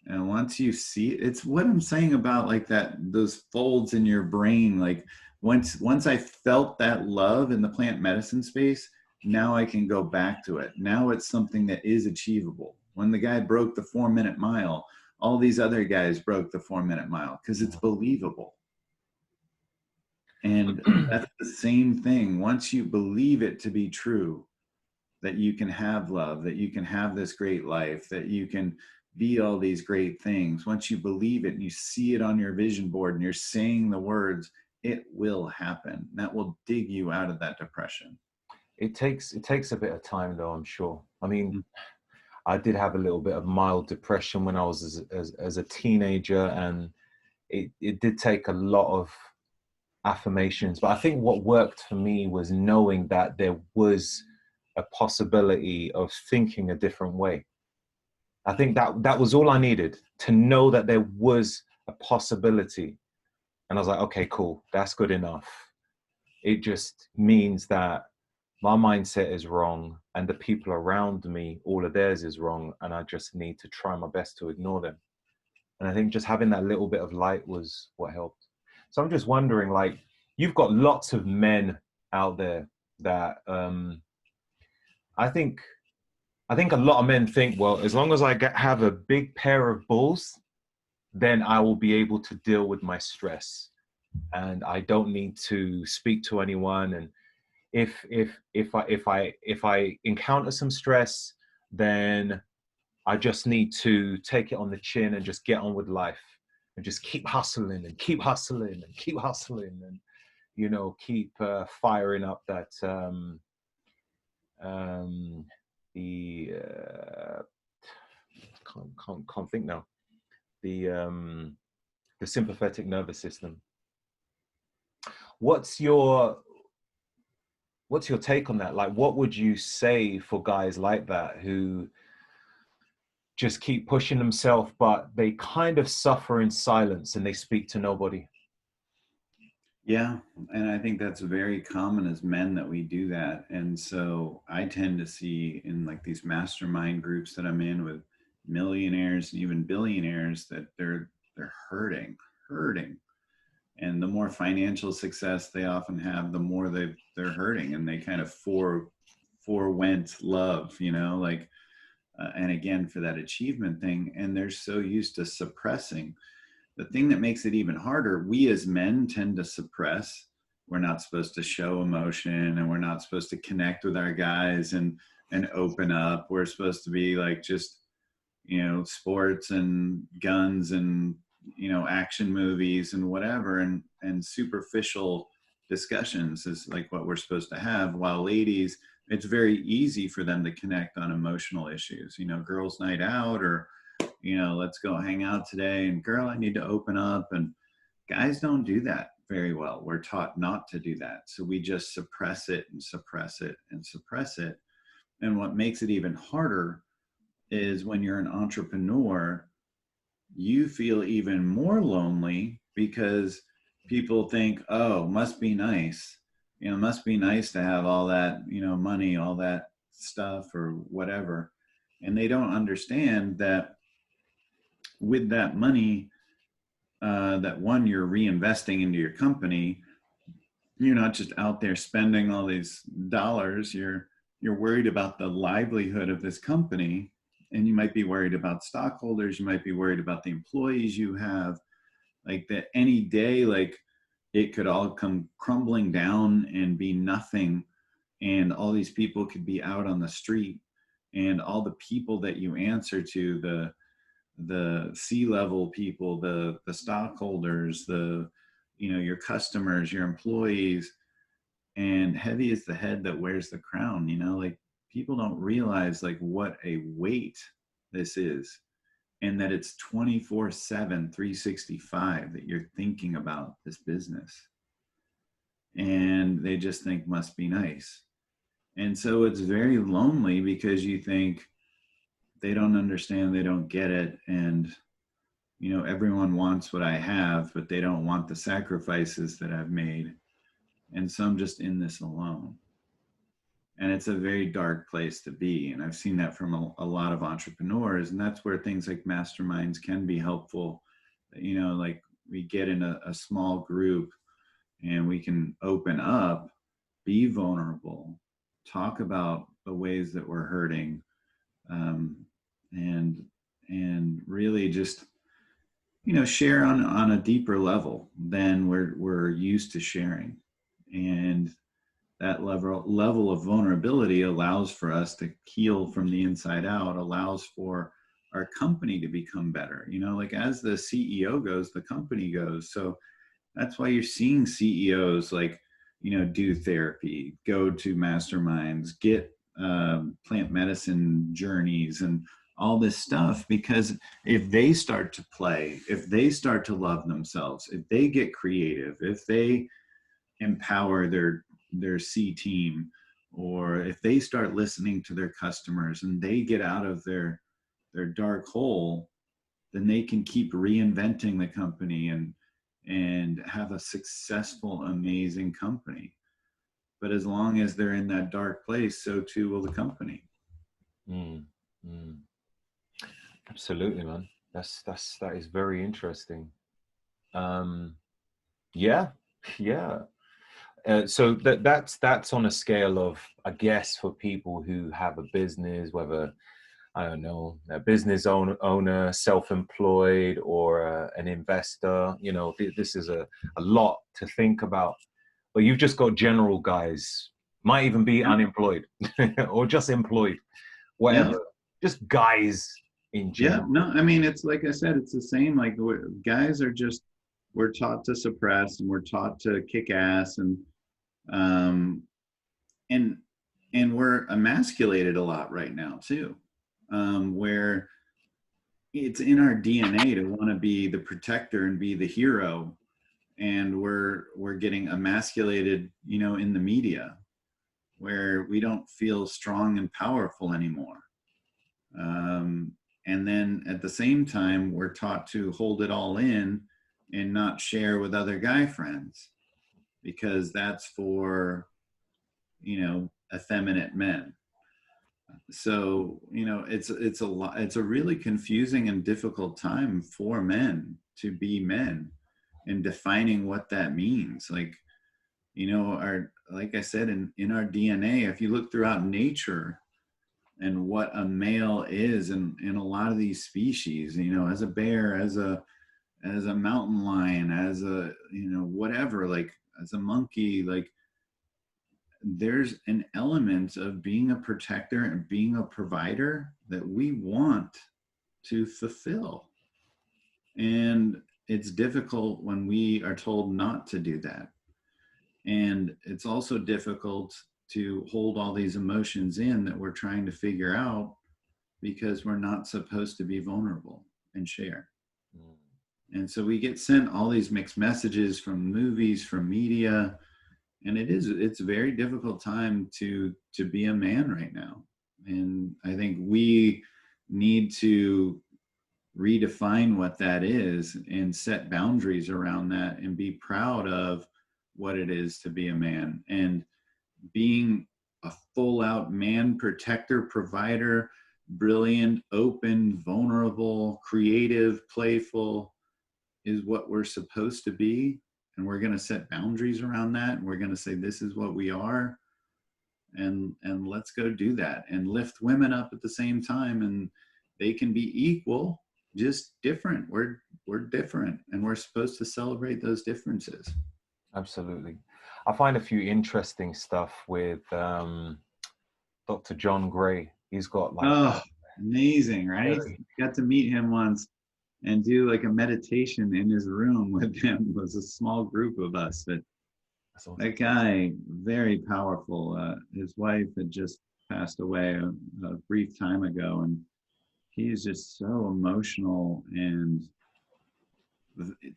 And once you see it, it's what I'm saying about like those folds in your brain. Like, once I felt that love in the plant medicine space, now I can go back to it. Now it's something that is achievable. When the guy broke the 4-minute mile, all these other guys broke the 4-minute mile because it's believable. And that's the same thing. Once you believe it to be true, that you can have love, that you can have this great life, that you can be all these great things. Once you believe it and you see it on your vision board and you're saying the words, it will happen. That will dig you out of that depression. It takes a bit of time, though, I'm sure. I mean, I did have a little bit of mild depression when I was as a teenager, and it did take a lot of affirmations. But I think what worked for me was knowing that there was a possibility of thinking a different way. I think that was all I needed, to know that there was a possibility. And I was like, okay, cool, that's good enough. It just means that my mindset is wrong, and the people around me, all of theirs is wrong, and I just need to try my best to ignore them. And I think just having that little bit of light was what helped. So I'm just wondering, like, you've got lots of men out there that I think a lot of men think, well, as long as I have a big pair of balls, then I will be able to deal with my stress, and I don't need to speak to anyone. And if I encounter some stress, then I just need to take it on the chin and just get on with life, and just keep hustling and keep hustling and keep hustling, and keep firing up that the can't think now, the sympathetic nervous system. What's your take on that? Like, what would you say for guys like that who just keep pushing themselves, but they kind of suffer in silence and they speak to nobody. Yeah, and I think that's very common as men that we do that. And so I tend to see in like these mastermind groups that I'm in with millionaires and even billionaires that they're hurting. And the more financial success they often have, the more they're hurting, and they kind of forewent love, you know, like and again for that achievement thing, and they're so used to suppressing. The thing that makes it even harder, we as men tend to suppress. We're not supposed to show emotion, and we're not supposed to connect with our guys and open up. We're supposed to be like just, you know, sports and guns and, you know, action movies and whatever, and superficial discussions is like what we're supposed to have. While ladies, it's very easy for them to connect on emotional issues, you know, girls night out, or, you know, let's go hang out today, and girl, I need to open up. And guys don't do that very well. We're taught not to do that. So we just suppress it and suppress it and suppress it. And what makes it even harder is when you're an entrepreneur, you feel even more lonely because people think, oh, must be nice. You know, must be nice to have all that, you know, money, all that stuff or whatever. And they don't understand that with that money, that one, you're reinvesting into your company. You're not just out there spending all these dollars. You're worried about the livelihood of this company, and you might be worried about stockholders. You might be worried about the employees you have. Like that, any day, like it could all come crumbling down and be nothing, and all these people could be out on the street, and all the people that you answer to, the C-level people, the stockholders, the, you know, your customers, your employees, and heavy is the head that wears the crown. You know, like people don't realize like what a weight this is, and that it's 24/7, 365 that you're thinking about this business, and they just think must be nice. And so it's very lonely because you think they don't understand, they don't get it, and, you know, everyone wants what I have, but they don't want the sacrifices that I've made. And so I'm just in this alone. And it's a very dark place to be. And I've seen that from a lot of entrepreneurs. And that's where things like masterminds can be helpful. You know, like we get in a small group and we can open up, be vulnerable, talk about the ways that we're hurting, and really just, you know, share on a deeper level than we're used to sharing. And that level of vulnerability allows for us to heal from the inside out, allows for our company to become better. You know, like as the CEO goes, the company goes. So that's why you're seeing CEOs like, you know, do therapy, go to masterminds, get plant medicine journeys and all this stuff, because if they start to play, if they start to love themselves, if they get creative, if they empower their C team, or if they start listening to their customers and they get out of their dark hole, then they can keep reinventing the company and have a successful, amazing company. But as long as they're in that dark place, so too will the company. Mm, mm. Absolutely, man. That is very interesting. Yeah, yeah. So that's on a scale of, I guess, for people who have a business, whether, I don't know, a business owner, self-employed, or an investor. You know, this is a lot to think about. But you've just got general guys, might even be Yeah. unemployed or just employed, Yeah. whatever. Just guys in Yeah. general. No, I mean, it's like I said, it's the same. Like guys are just, we're taught to suppress, and we're taught to kick ass, um, and we're emasculated a lot right now too, where it's in our DNA to want to be the protector and be the hero, and we're getting emasculated, you know, in the media, where we don't feel strong and powerful anymore. And then at the same time, we're taught to hold it all in and not share with other guy friends, because that's for, effeminate men. So, it's a lot, it's a really confusing and difficult time for men to be men, and defining what that means. Like, like I said, in our DNA, if you look throughout nature and what a male is in a lot of these species, as a bear, as a mountain lion, as a, whatever, like as a monkey, like there's an element of being a protector and being a provider that we want to fulfill. And it's difficult when we are told not to do that. And it's also difficult to hold all these emotions in that we're trying to figure out, because we're not supposed to be vulnerable and share. And so we get sent all these mixed messages from movies, from media, and it's a very difficult time to be a man right now. And I think we need to redefine what that is and set boundaries around that and be proud of what it is to be a man. And being a full out man, protector, provider, brilliant, open, vulnerable, creative, playful is what we're supposed to be. And we're going to set boundaries around that. And we're going to say, this is what we are. And let's go do that and lift women up at the same time. And they can be equal, just different. We're different, and we're supposed to celebrate those differences. Absolutely. I find a few interesting stuff with Dr. John Gray. He's got like amazing, right? Got to meet him once and do like a meditation in his room with him. It was a small group of us, but awesome. That guy, very powerful. His wife had just passed away a brief time ago, and he's just so emotional and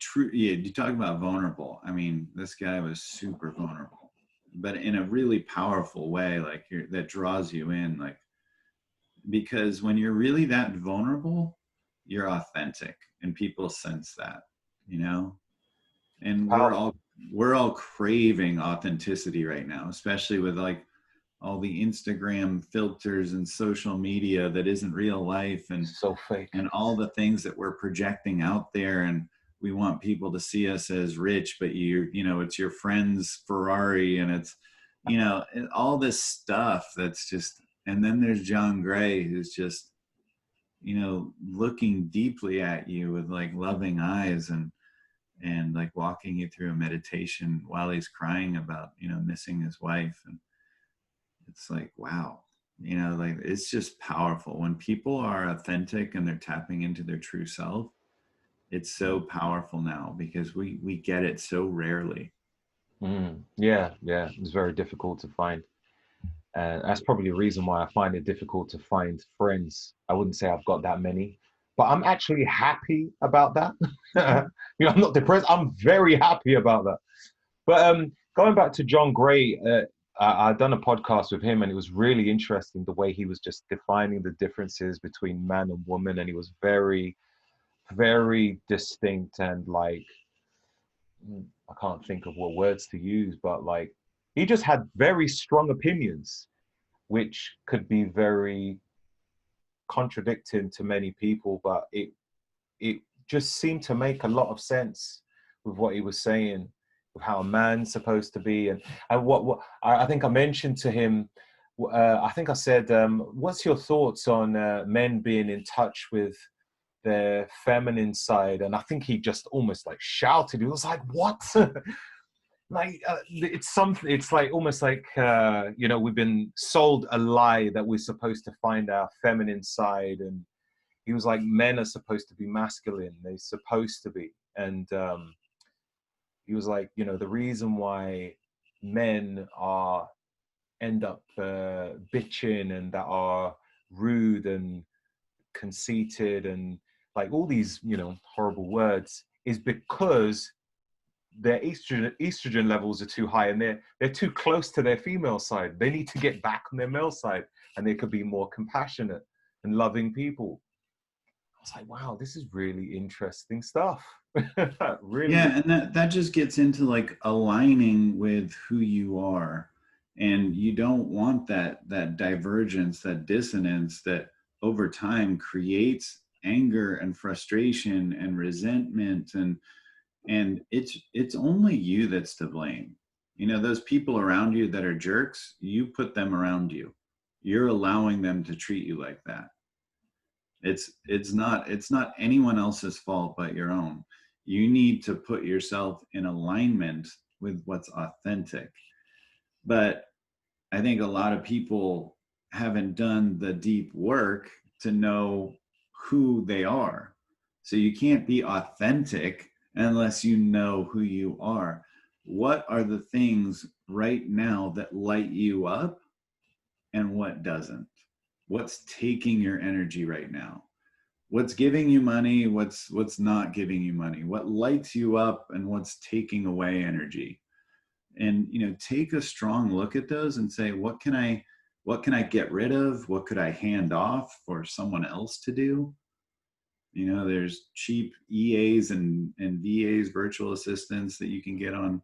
true. Yeah, you talk about vulnerable. I mean, this guy was super vulnerable, but in a really powerful way, like that draws you in, like, because when you're really that vulnerable, you're authentic, and people sense that, and we're all craving authenticity right now, especially with like all the Instagram filters and social media that isn't real life, and so fake, and all the things that we're projecting out there. And we want people to see us as rich, but it's your friend's Ferrari, and it's, all this stuff that's just, and then there's John Gray, who's just, looking deeply at you with like loving eyes, and like walking you through a meditation while he's crying about, missing his wife. And it's like, wow, like it's just powerful when people are authentic and they're tapping into their true self. It's so powerful now, because we get it so rarely. Yeah, it's very difficult to find. And that's probably the reason why I find it difficult to find friends. I wouldn't say I've got that many, but I'm actually happy about that. I'm not depressed. I'm very happy about that. But going back to John Gray, I've done a podcast with him, and it was really interesting the way he was just defining the differences between man and woman. And he was very, very distinct, and like, I can't think of what words to use, but like, he just had very strong opinions, which could be very contradicting to many people, but it just seemed to make a lot of sense with what he was saying, with how a man's supposed to be. And what I think I mentioned to him, I think I said, what's your thoughts on men being in touch with their feminine side? And I think he just almost like shouted. He was like, what? Like it's something, it's like almost like we've been sold a lie that we're supposed to find our feminine side. And he was like, men are supposed to be masculine, they're supposed to be. And he was like, the reason why men end up bitching and that are rude and conceited and like all these horrible words is because their estrogen levels are too high, and they're too close to their female side. They need to get back on their male side, and they could be more compassionate and loving people. It's like, wow, this is really interesting stuff. Really. Yeah, and that just gets into like aligning with who you are. And you don't want that divergence, that dissonance that over time creates anger and frustration and resentment, and it's only you that's to blame. You know, those people around you that are jerks, you put them around you. You're allowing them to treat you like that. It's not anyone else's fault but your own. You need to put yourself in alignment with what's authentic. But I think a lot of people haven't done the deep work to know who they are. So you can't be authentic unless you know who you are. What are the things right now that light you up and what doesn't? What's taking your energy right now? What's giving you money? What's not giving you money? What lights you up and what's taking away energy? And take a strong look at those and say, what can I get rid of? What could I hand off for someone else to do? There's cheap EAs and VAs, virtual assistants, that you can get on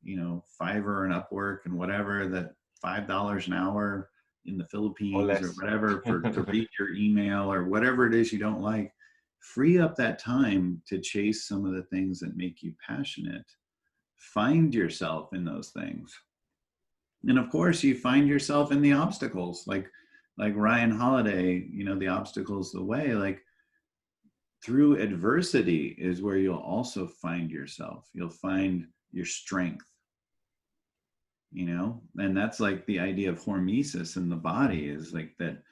Fiverr and Upwork and whatever, that $5 an hour in the Philippines or whatever to read your email or whatever it is you don't like. Free up that time to chase some of the things that make you passionate. Find yourself in those things. And of course, you find yourself in the obstacles, like Ryan Holiday, the obstacles the way. Like, through adversity is where you'll also find yourself. You'll find your strength. And that's like the idea of hormesis in the body, is like that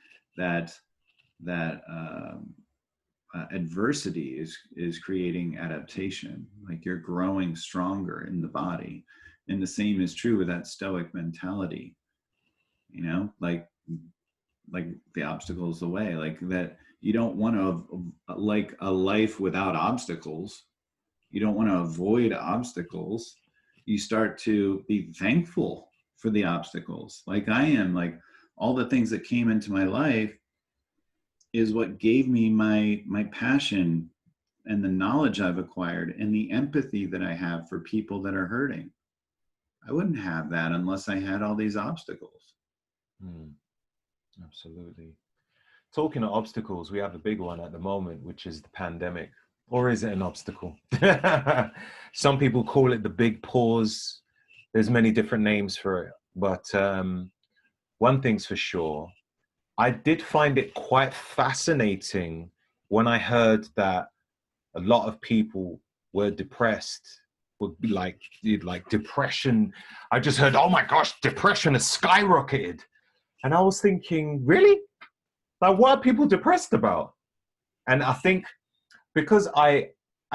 adversity is creating adaptation. Like, you're growing stronger in the body. And the same is true with that stoic mentality, like the obstacles the way, like that. You don't want to, like, a life without obstacles. You don't want to avoid obstacles. You start to be thankful for the obstacles. Like I am, like, all the things that came into my life is what gave me my passion and the knowledge I've acquired and the empathy that I have for people that are hurting. I wouldn't have that unless I had all these obstacles. Absolutely. Talking of obstacles, we have a big one at the moment, which is the pandemic. Or is it an obstacle? Some people call it the big pause. There's many different names for it. But one thing's for sure, I did find it quite fascinating when I heard that a lot of people were depressed, would be like depression. I just heard, oh my gosh, depression has skyrocketed. And I was thinking, really? Like, what are people depressed about? And I think because I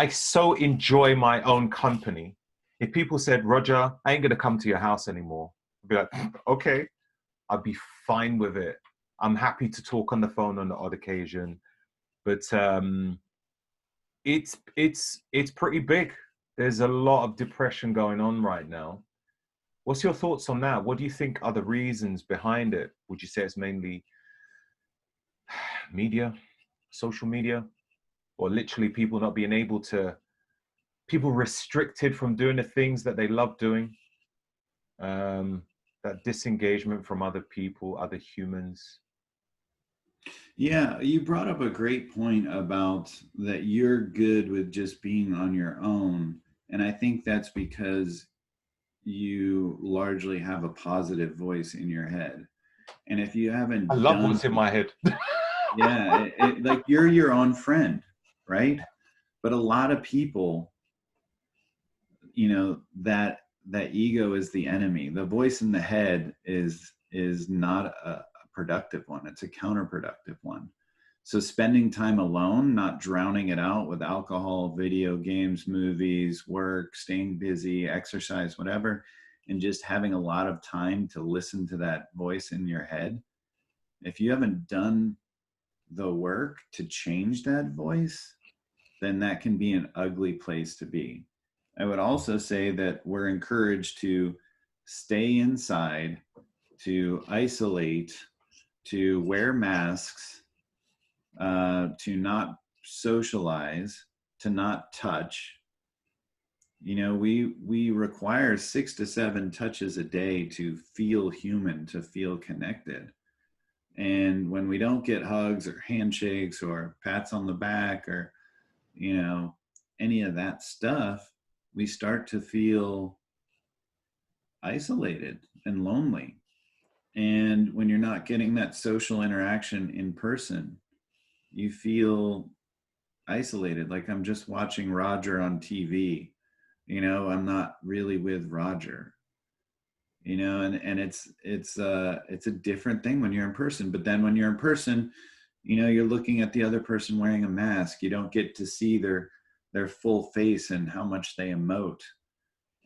so enjoy my own company, if people said, Roger, I ain't going to come to your house anymore, I'd be like, okay, I'd be fine with it. I'm happy to talk on the phone on the odd occasion, but it's pretty big. There's a lot of depression going on right now. What's your thoughts on that? What do you think are the reasons behind it? Would you say it's mainly media, social media, or literally people not being able to, people restricted from doing the things that they love doing? That disengagement from other people, other humans. Yeah, you brought up a great point about that you're good with just being on your own. And I think that's because you largely have a positive voice in your head. And if you haven't I love what's in my head. Yeah, like, you're your own friend, right? But a lot of people, that ego is the enemy. The voice in the head is not a productive one. It's a counterproductive one. So spending time alone, not drowning it out with alcohol, video games, movies, work, staying busy, exercise, whatever, and just having a lot of time to listen to that voice in your head. If you haven't done the work to change that voice, then that can be an ugly place to be. I would also say that we're encouraged to stay inside, to isolate, to wear masks, to not socialize, to not touch. You know, we require 6 to 7 touches a day to feel human, to feel connected. And when we don't get hugs or handshakes or pats on the back or, you know, any of that stuff, we start to feel isolated and lonely. And when you're not getting that social interaction in person, you feel isolated. Like, I'm just watching Roger on TV. You know, I'm not really with Roger. You know, and it's a different thing when you're in person. But then when you're in person, you know, you're looking at the other person wearing a mask. You don't get to see their full face and how much they emote.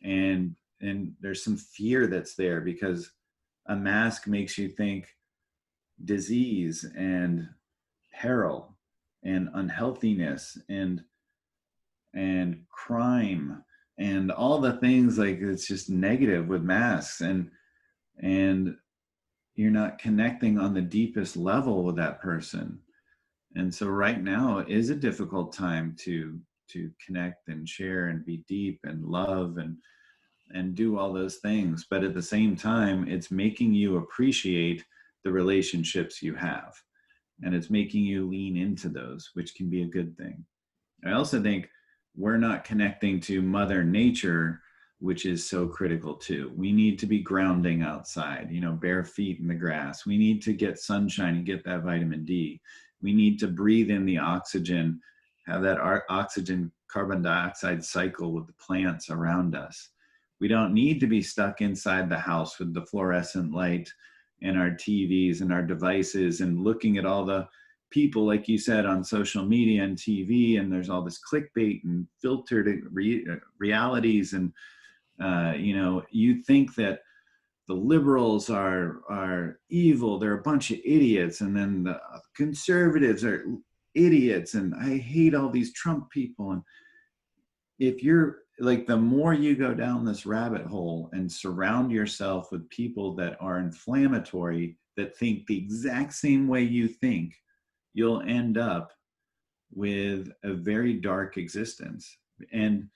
And there's some fear that's there because a mask makes you think disease and peril and unhealthiness and crime and all the things. Like, it's just negative with masks, and you're not connecting on the deepest level with that person. And so right now is a difficult time to connect and share and be deep and love and do all those things. But at the same time, it's making you appreciate the relationships you have, and it's making you lean into those, which can be a good thing. I also think we're not connecting to Mother Nature, which is so critical too. We need to be grounding outside, you know, bare feet in the grass. We need to get sunshine and get that vitamin D. We need to breathe in the oxygen, have that oxygen carbon dioxide cycle with the plants around us. We don't need to be stuck inside the house with the fluorescent light and our TVs and our devices and looking at all the people, like you said, on social media and TV, and there's all this clickbait and filtered realities. And, you know, you think that the liberals are evil, they're a bunch of idiots, and then the conservatives are idiots, and I hate all these Trump people. And if you're like, the more you go down this rabbit hole and surround yourself with people that are inflammatory, that think the exact same way you think, you'll end up with a very dark existence. And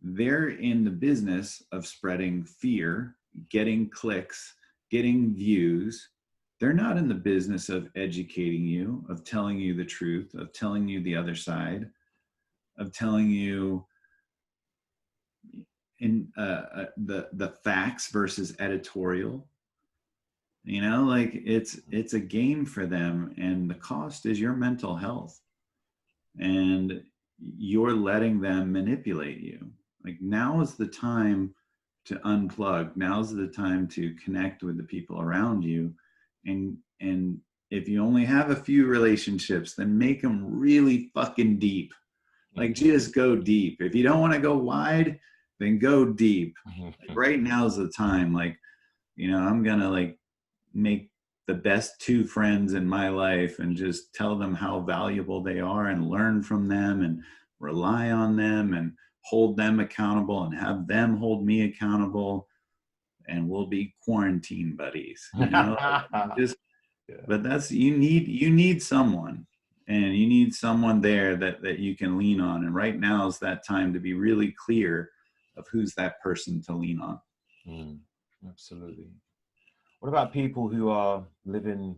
they're in the business of spreading fear, getting clicks, getting views. They're not in the business of educating you, of telling you the truth, of telling you the other side, of telling you in the facts versus editorial. You know, like, it's a game for them, and the cost is your mental health, and you're letting them manipulate you. Like, now is the time to unplug. Now's the time to connect with the people around you. And if you only have a few relationships, then make them really fucking deep. Like, just go deep. If you don't want to go wide, then go deep. Like, right now is the time. Like, you know, I'm gonna like make the best 2 friends in my life and just tell them how valuable they are and learn from them and rely on them and hold them accountable and have them hold me accountable, and we'll be quarantine buddies, you know. Just, but that's, you need someone, and you need someone there that you can lean on. And right now is that time to be really clear of who's that person to lean on. Absolutely. What about people who are living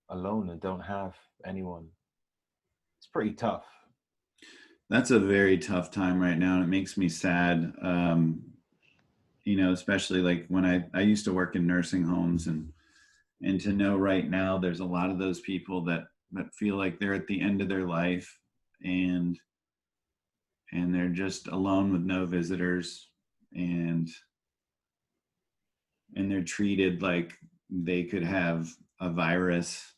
alone and don't have anyone? It's pretty tough. That's a very tough time right now, and it makes me sad. You know, especially like when I used to work in nursing homes, and to know right now there's a lot of those people that feel like they're at the end of their life, and they're just alone with no visitors, and they're treated like they could have a virus.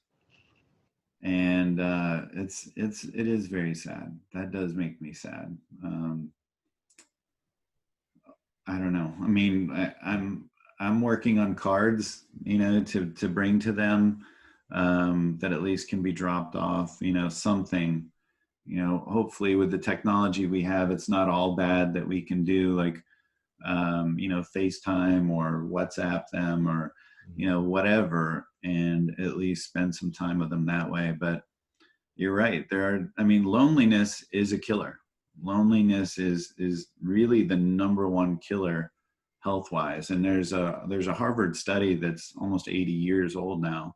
And it is very sad. That does make me sad. I don't know. I mean, I'm working on cards, you know, to bring to them, that at least can be dropped off, you know, something, you know, hopefully with the technology we have, it's not all bad, that we can do like, you know, FaceTime or WhatsApp them or, you know, whatever, and at least spend some time with them that way. But you're right. I mean, loneliness is a killer. Loneliness is really the number one killer health wise. And there's a Harvard study that's almost 80 years old now.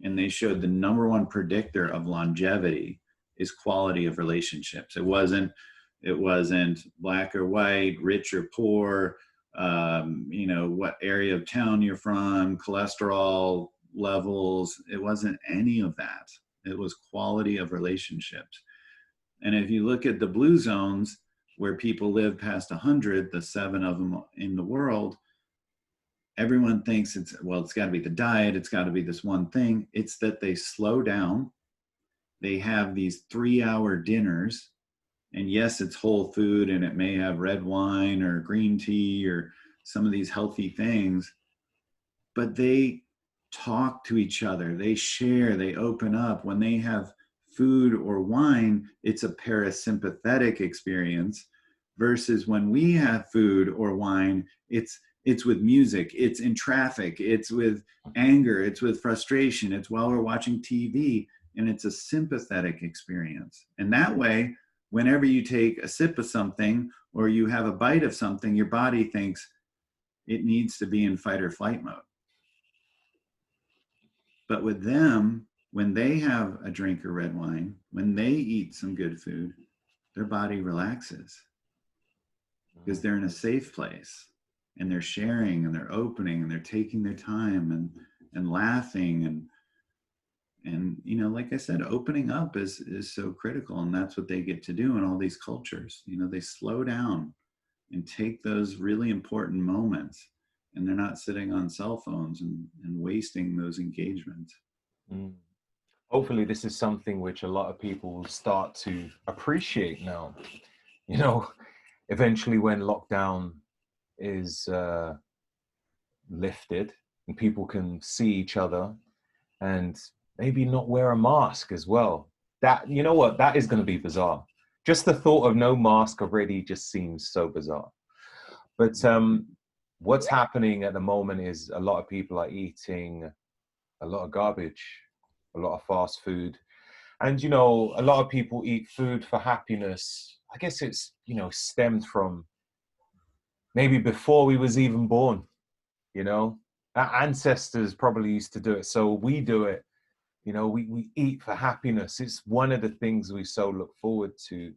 And they showed the number one predictor of longevity is quality of relationships. It wasn't black or white, rich or poor, what area of town you're from, cholesterol levels. It wasn't any of that. It was quality of relationships. And if you look at the blue zones where people live past 100, the 7 of them in the world, everyone thinks it's got to be the diet. It's got to be this one thing. It's that they slow down. They have these 3-hour dinners. And yes, it's whole food and it may have red wine or green tea or some of these healthy things, but they talk to each other, they share, they open up. When they have food or wine, it's a parasympathetic experience, versus when we have food or wine, it's with music, it's in traffic, it's with anger, it's with frustration, it's while we're watching TV, and it's a sympathetic experience. And that way, whenever you take a sip of something or you have a bite of something, your body thinks it needs to be in fight or flight mode. But with them, when they have a drink of red wine, when they eat some good food, their body relaxes because they're in a safe place and they're sharing and they're opening and they're taking their time and laughing and like I said, opening up is so critical, and that's what they get to do in all these cultures. They slow down and take those really important moments, and they're not sitting on cell phones and wasting those engagements. Hopefully this is something which a lot of people will start to appreciate now. Eventually when lockdown is lifted and people can see each other and maybe not wear a mask as well. That is going to be bizarre. Just the thought of no mask already just seems so bizarre. But what's happening at the moment is a lot of people are eating a lot of garbage, a lot of fast food. And, a lot of people eat food for happiness. I guess it's, stemmed from maybe before we was even born, Our ancestors probably used to do it. So we do it. We eat for happiness. It's one of the things we so look forward to.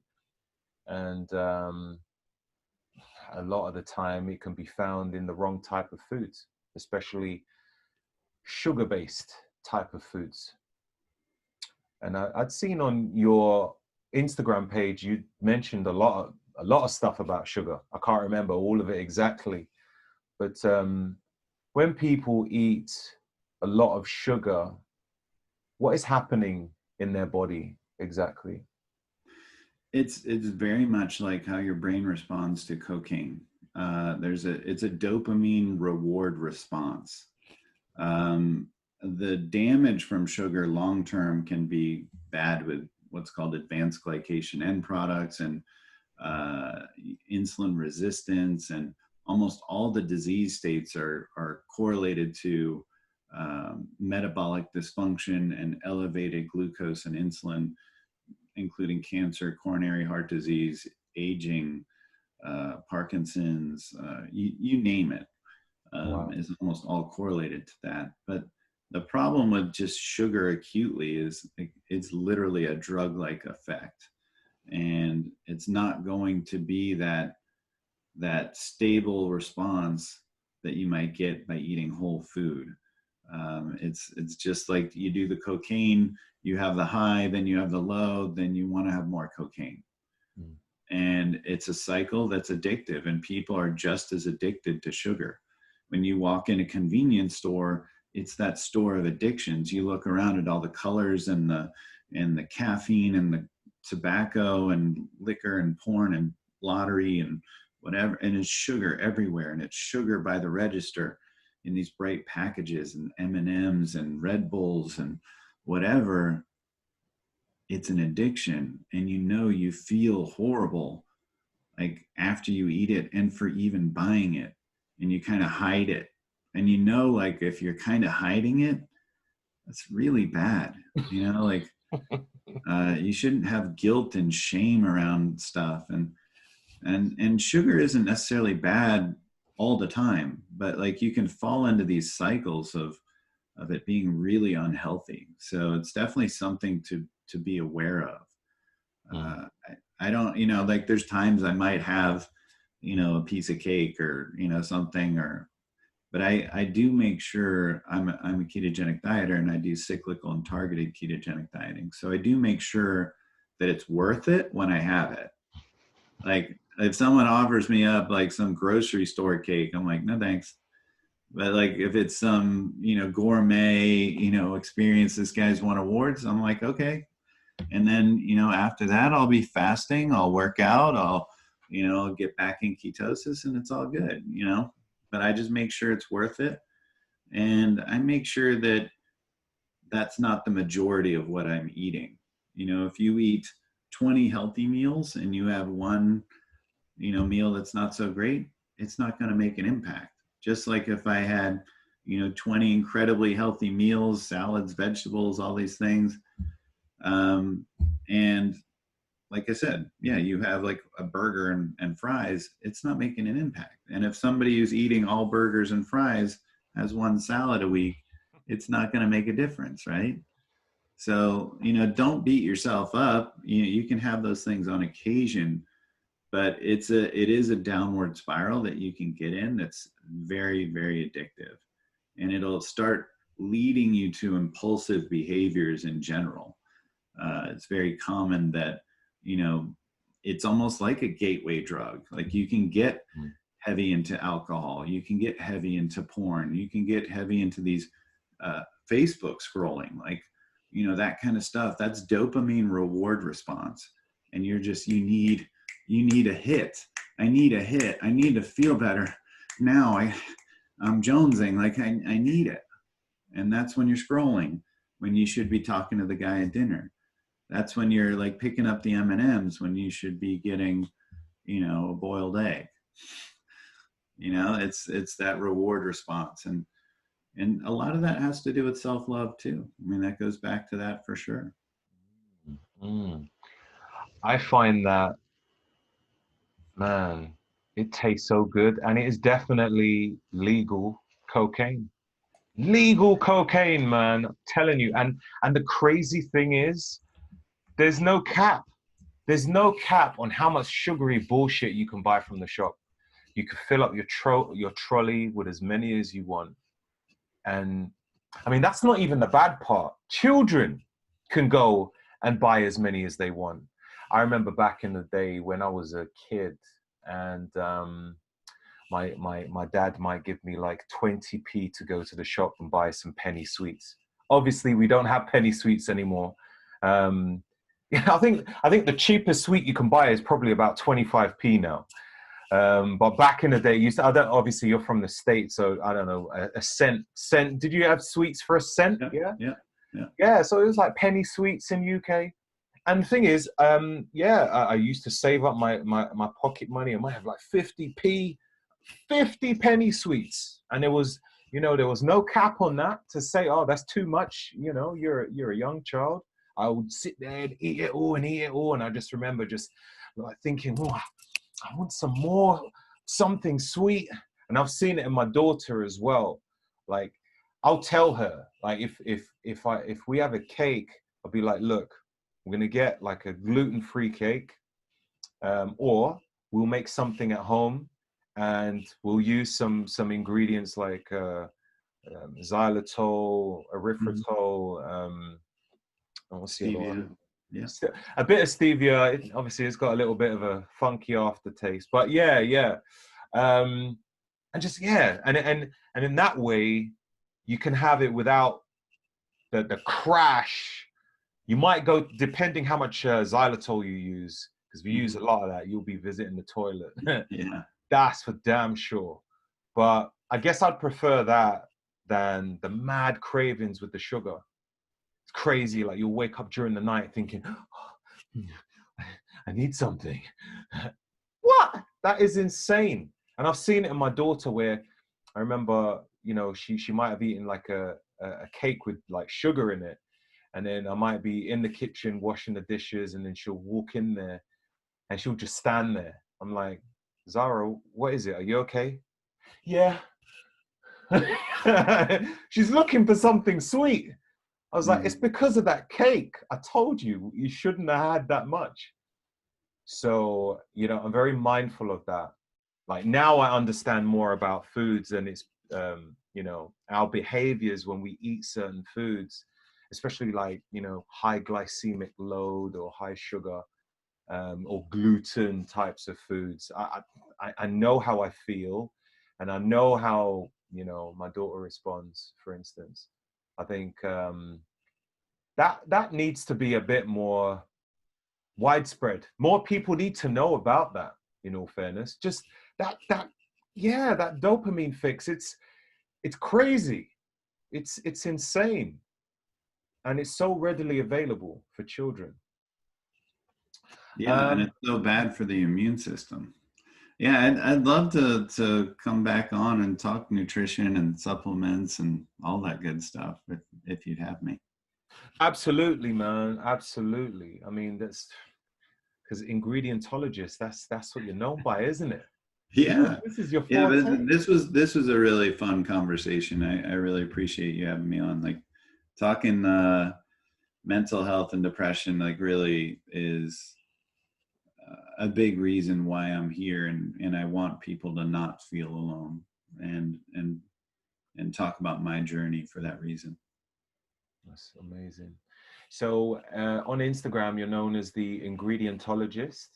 And a lot of the time it can be found in the wrong type of foods, especially sugar-based type of foods. And I'd seen on your Instagram page, you mentioned a lot of stuff about sugar. I can't remember all of it exactly. But when people eat a lot of sugar, what is happening in their body exactly? It's very much like how your brain responds to cocaine. It's a dopamine reward response. The damage from sugar long term can be bad with what's called advanced glycation end products and insulin resistance, and almost all the disease states are correlated to metabolic dysfunction and elevated glucose and insulin, including cancer, coronary heart disease, aging, Parkinson's, you name it. Wow. Is almost all correlated to that. But the problem with just sugar acutely is it's literally a drug-like effect, and it's not going to be that stable response that you might get by eating whole food. It's just like you do the cocaine, you have the high, then you have the low, then you want to have more cocaine. And it's a cycle that's addictive, and people are just as addicted to sugar. When you walk in a convenience store, it's that store of addictions. You look around at all the colors and the caffeine and the tobacco and liquor and porn and lottery and whatever, and it's sugar everywhere, and it's sugar by the register in these bright packages and M&Ms and Red Bulls and whatever. It's an addiction, and you feel horrible like after you eat it and for even buying it, and you kind of hide it. And like if you're kind of hiding it, that's really bad, like You shouldn't have guilt and shame around stuff. And sugar isn't necessarily bad all the time, but like you can fall into these cycles of it being really unhealthy. So it's definitely something to be aware of. I don't, like there's times I might have, a piece of cake or, something, but I do make sure I'm a ketogenic dieter, and I do cyclical and targeted ketogenic dieting. So I do make sure that it's worth it when I have it. Like if someone offers me up like some grocery store cake, I'm like, no, thanks. But like if it's some, gourmet, experience, this guy's won awards, I'm like, okay. And then, after that, I'll be fasting, I'll work out, I'll, get back in ketosis, and it's all good, but I just make sure it's worth it. And I make sure that that's not the majority of what I'm eating. If you eat 20 healthy meals and you have one, meal that's not so great, it's not going to make an impact. Just like if I had, 20 incredibly healthy meals, salads, vegetables, all these things. And like I said, yeah, you have like a burger and fries, it's not making an impact. And if somebody who's eating all burgers and fries has one salad a week, it's not going to make a difference, right? So, don't beat yourself up. You can have those things on occasion, but it is a downward spiral that you can get in that's very, very addictive. And it'll start leading you to impulsive behaviors in general. It's very common that, it's almost like a gateway drug. Like you can get heavy into alcohol, you can get heavy into porn, you can get heavy into these Facebook scrolling, like, that kind of stuff. That's dopamine reward response. And you need a hit. I need a hit. I need to feel better. Now I'm jonesing, like I need it. And that's when you're scrolling, when you should be talking to the guy at dinner. That's when you're like picking up the M&Ms when you should be getting, a boiled egg. It's that reward response. And a lot of that has to do with self-love too. I mean, that goes back to that for sure. I find that, man, it tastes so good, and it is definitely legal cocaine. Legal cocaine, man, I'm telling you. And the crazy thing is, there's no cap. There's no cap on how much sugary bullshit you can buy from the shop. You can fill up your trolley with as many as you want. And I mean, that's not even the bad part. Children can go and buy as many as they want. I remember back in the day when I was a kid, and my dad might give me like 20p to go to the shop and buy some penny sweets. Obviously, we don't have penny sweets anymore. I think the cheapest sweet you can buy is probably about 25p now. But back in the day, obviously you're from the States, so I don't know, a cent. Did you have sweets for a cent? Yeah. So it was like penny sweets in UK. And the thing is, I used to save up my pocket money. I might have like 50 penny sweets, and there was no cap on that to say, oh, that's too much. You're a young child. I would sit there and eat it all, and I just remember just like thinking, oh, I want some more, something sweet. And I've seen it in my daughter as well. Like, I'll tell her, like, if we have a cake, I'll be like, look, we're gonna get like a gluten-free cake, or we'll make something at home, and we'll use some ingredients like xylitol, erythritol, what's the other one? Yeah. A bit of stevia. Obviously, it's got a little bit of a funky aftertaste, but yeah. And just and in that way, you can have it without the crash. You might go, depending how much xylitol you use, because if you use a lot of that, you'll be visiting the toilet. Yeah, that's for damn sure. But I guess I'd prefer that than the mad cravings with the sugar. It's crazy. Like you'll wake up during the night thinking, oh, I need something. What? That is insane. And I've seen it in my daughter where I remember, she might have eaten like a cake with like sugar in it. And then I might be in the kitchen washing the dishes, and then she'll walk in there and she'll just stand there. I'm like, Zara, what is it? Are you okay? Yeah. She's looking for something sweet. I was like, it's because of that cake. I told you, you shouldn't have had that much. So, you know, I'm very mindful of that. Like now I understand more about foods and its, you know, our behaviors when we eat certain foods, especially like, you know, high glycemic load or high sugar or gluten types of foods. I know how I feel, and I know how, you know, my daughter responds, for instance. I think that needs to be a bit more widespread. More people need to know about that, in all fairness. Just that dopamine fix, it's crazy. It's insane. And it's so readily available for children. Yeah, and it's so bad for the immune system. Yeah, I'd love to come back on and talk nutrition and supplements and all that good stuff if you'd have me. Absolutely, man. Absolutely. I mean, that's because ingredientologist, that's what you're known by, isn't it? Yeah. You know, this is your Yeah, forte. but this was a really fun conversation. I really appreciate you having me on. Like talking mental health and depression like really is a big reason why I'm here, and I want people to not feel alone and talk about my journey for that reason. That's amazing. So on Instagram, you're known as the ingredientologist.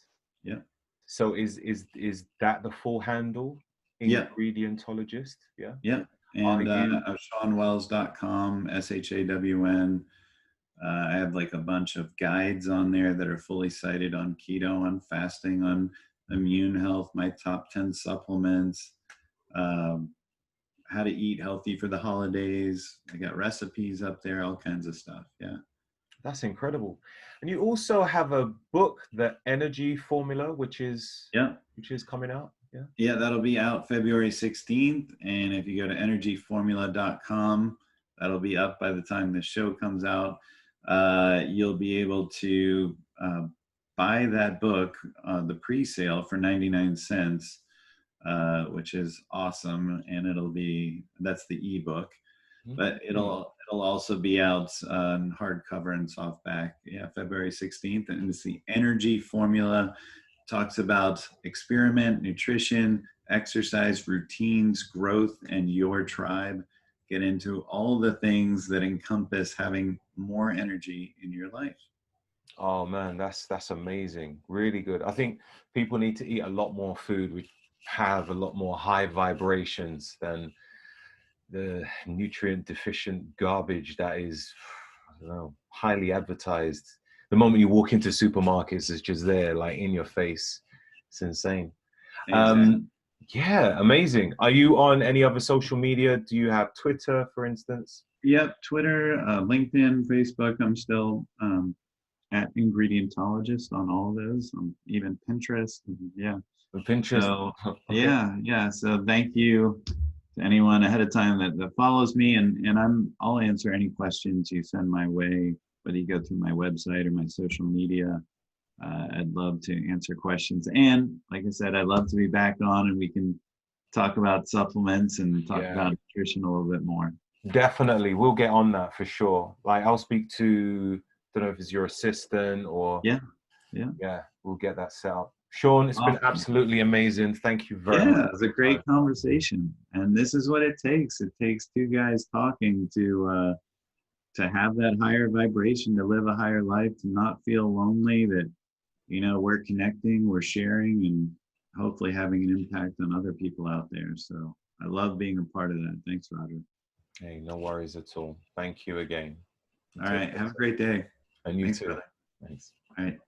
Yeah. So is that the full handle? Yeah. Ingredientologist. Yeah. Yeah. And ShawnWells.com, SHAWN. I have like a bunch of guides on there that are fully cited on keto, on fasting, on immune health, my top 10 supplements, how to eat healthy for the holidays. I got recipes up there, all kinds of stuff. Yeah. That's incredible. And you also have a book, The Energy Formula, which is coming out. Yeah. Yeah, that'll be out February 16th. And if you go to energyformula.com, that'll be up by the time the show comes out. You'll be able to buy that book, the pre-sale, for 99 cents, which is awesome. And that's the ebook, but it'll also be out on hardcover and softback. Yeah, February 16th. And it's the Energy Formula. Talks about experiment, nutrition, exercise, routines, growth, and your tribe. Get into all the things that encompass having more energy in your life. Oh man, that's amazing. Really good. I think people need to eat a lot more food which have a lot more high vibrations than the nutrient deficient garbage that is, I don't know, highly advertised. The moment you walk into supermarkets, it's just there, like in your face. It's insane. Exactly. Yeah, amazing. Are you on any other social media? Do you have Twitter, for instance? Yep, Twitter, LinkedIn, Facebook. I'm still at Ingredientologist on all of those. Even Pinterest. Yeah. Pinterest. So Okay. yeah. So thank you to anyone ahead of time that follows me, and I'll answer any questions you send my way, whether you go through my website or my social media. I'd love to answer questions. And like I said, I'd love to be back on and we can talk about supplements and talk about nutrition a little bit more. Definitely. We'll get on that for sure. Like I'll speak to, don't know if it's your assistant or. Yeah. We'll get that set up. Shawn, it's been absolutely amazing. Thank you very much. Yeah, it was a great conversation. And this is what it takes. It takes two guys talking to have that higher vibration, to live a higher life, to not feel lonely, that, you know, we're connecting, we're sharing, and hopefully having an impact on other people out there. So I love being a part of that. Thanks, Roger. Hey, no worries at all. Thank you again. All right. Have a great day. And you too. Brother. Thanks. All right.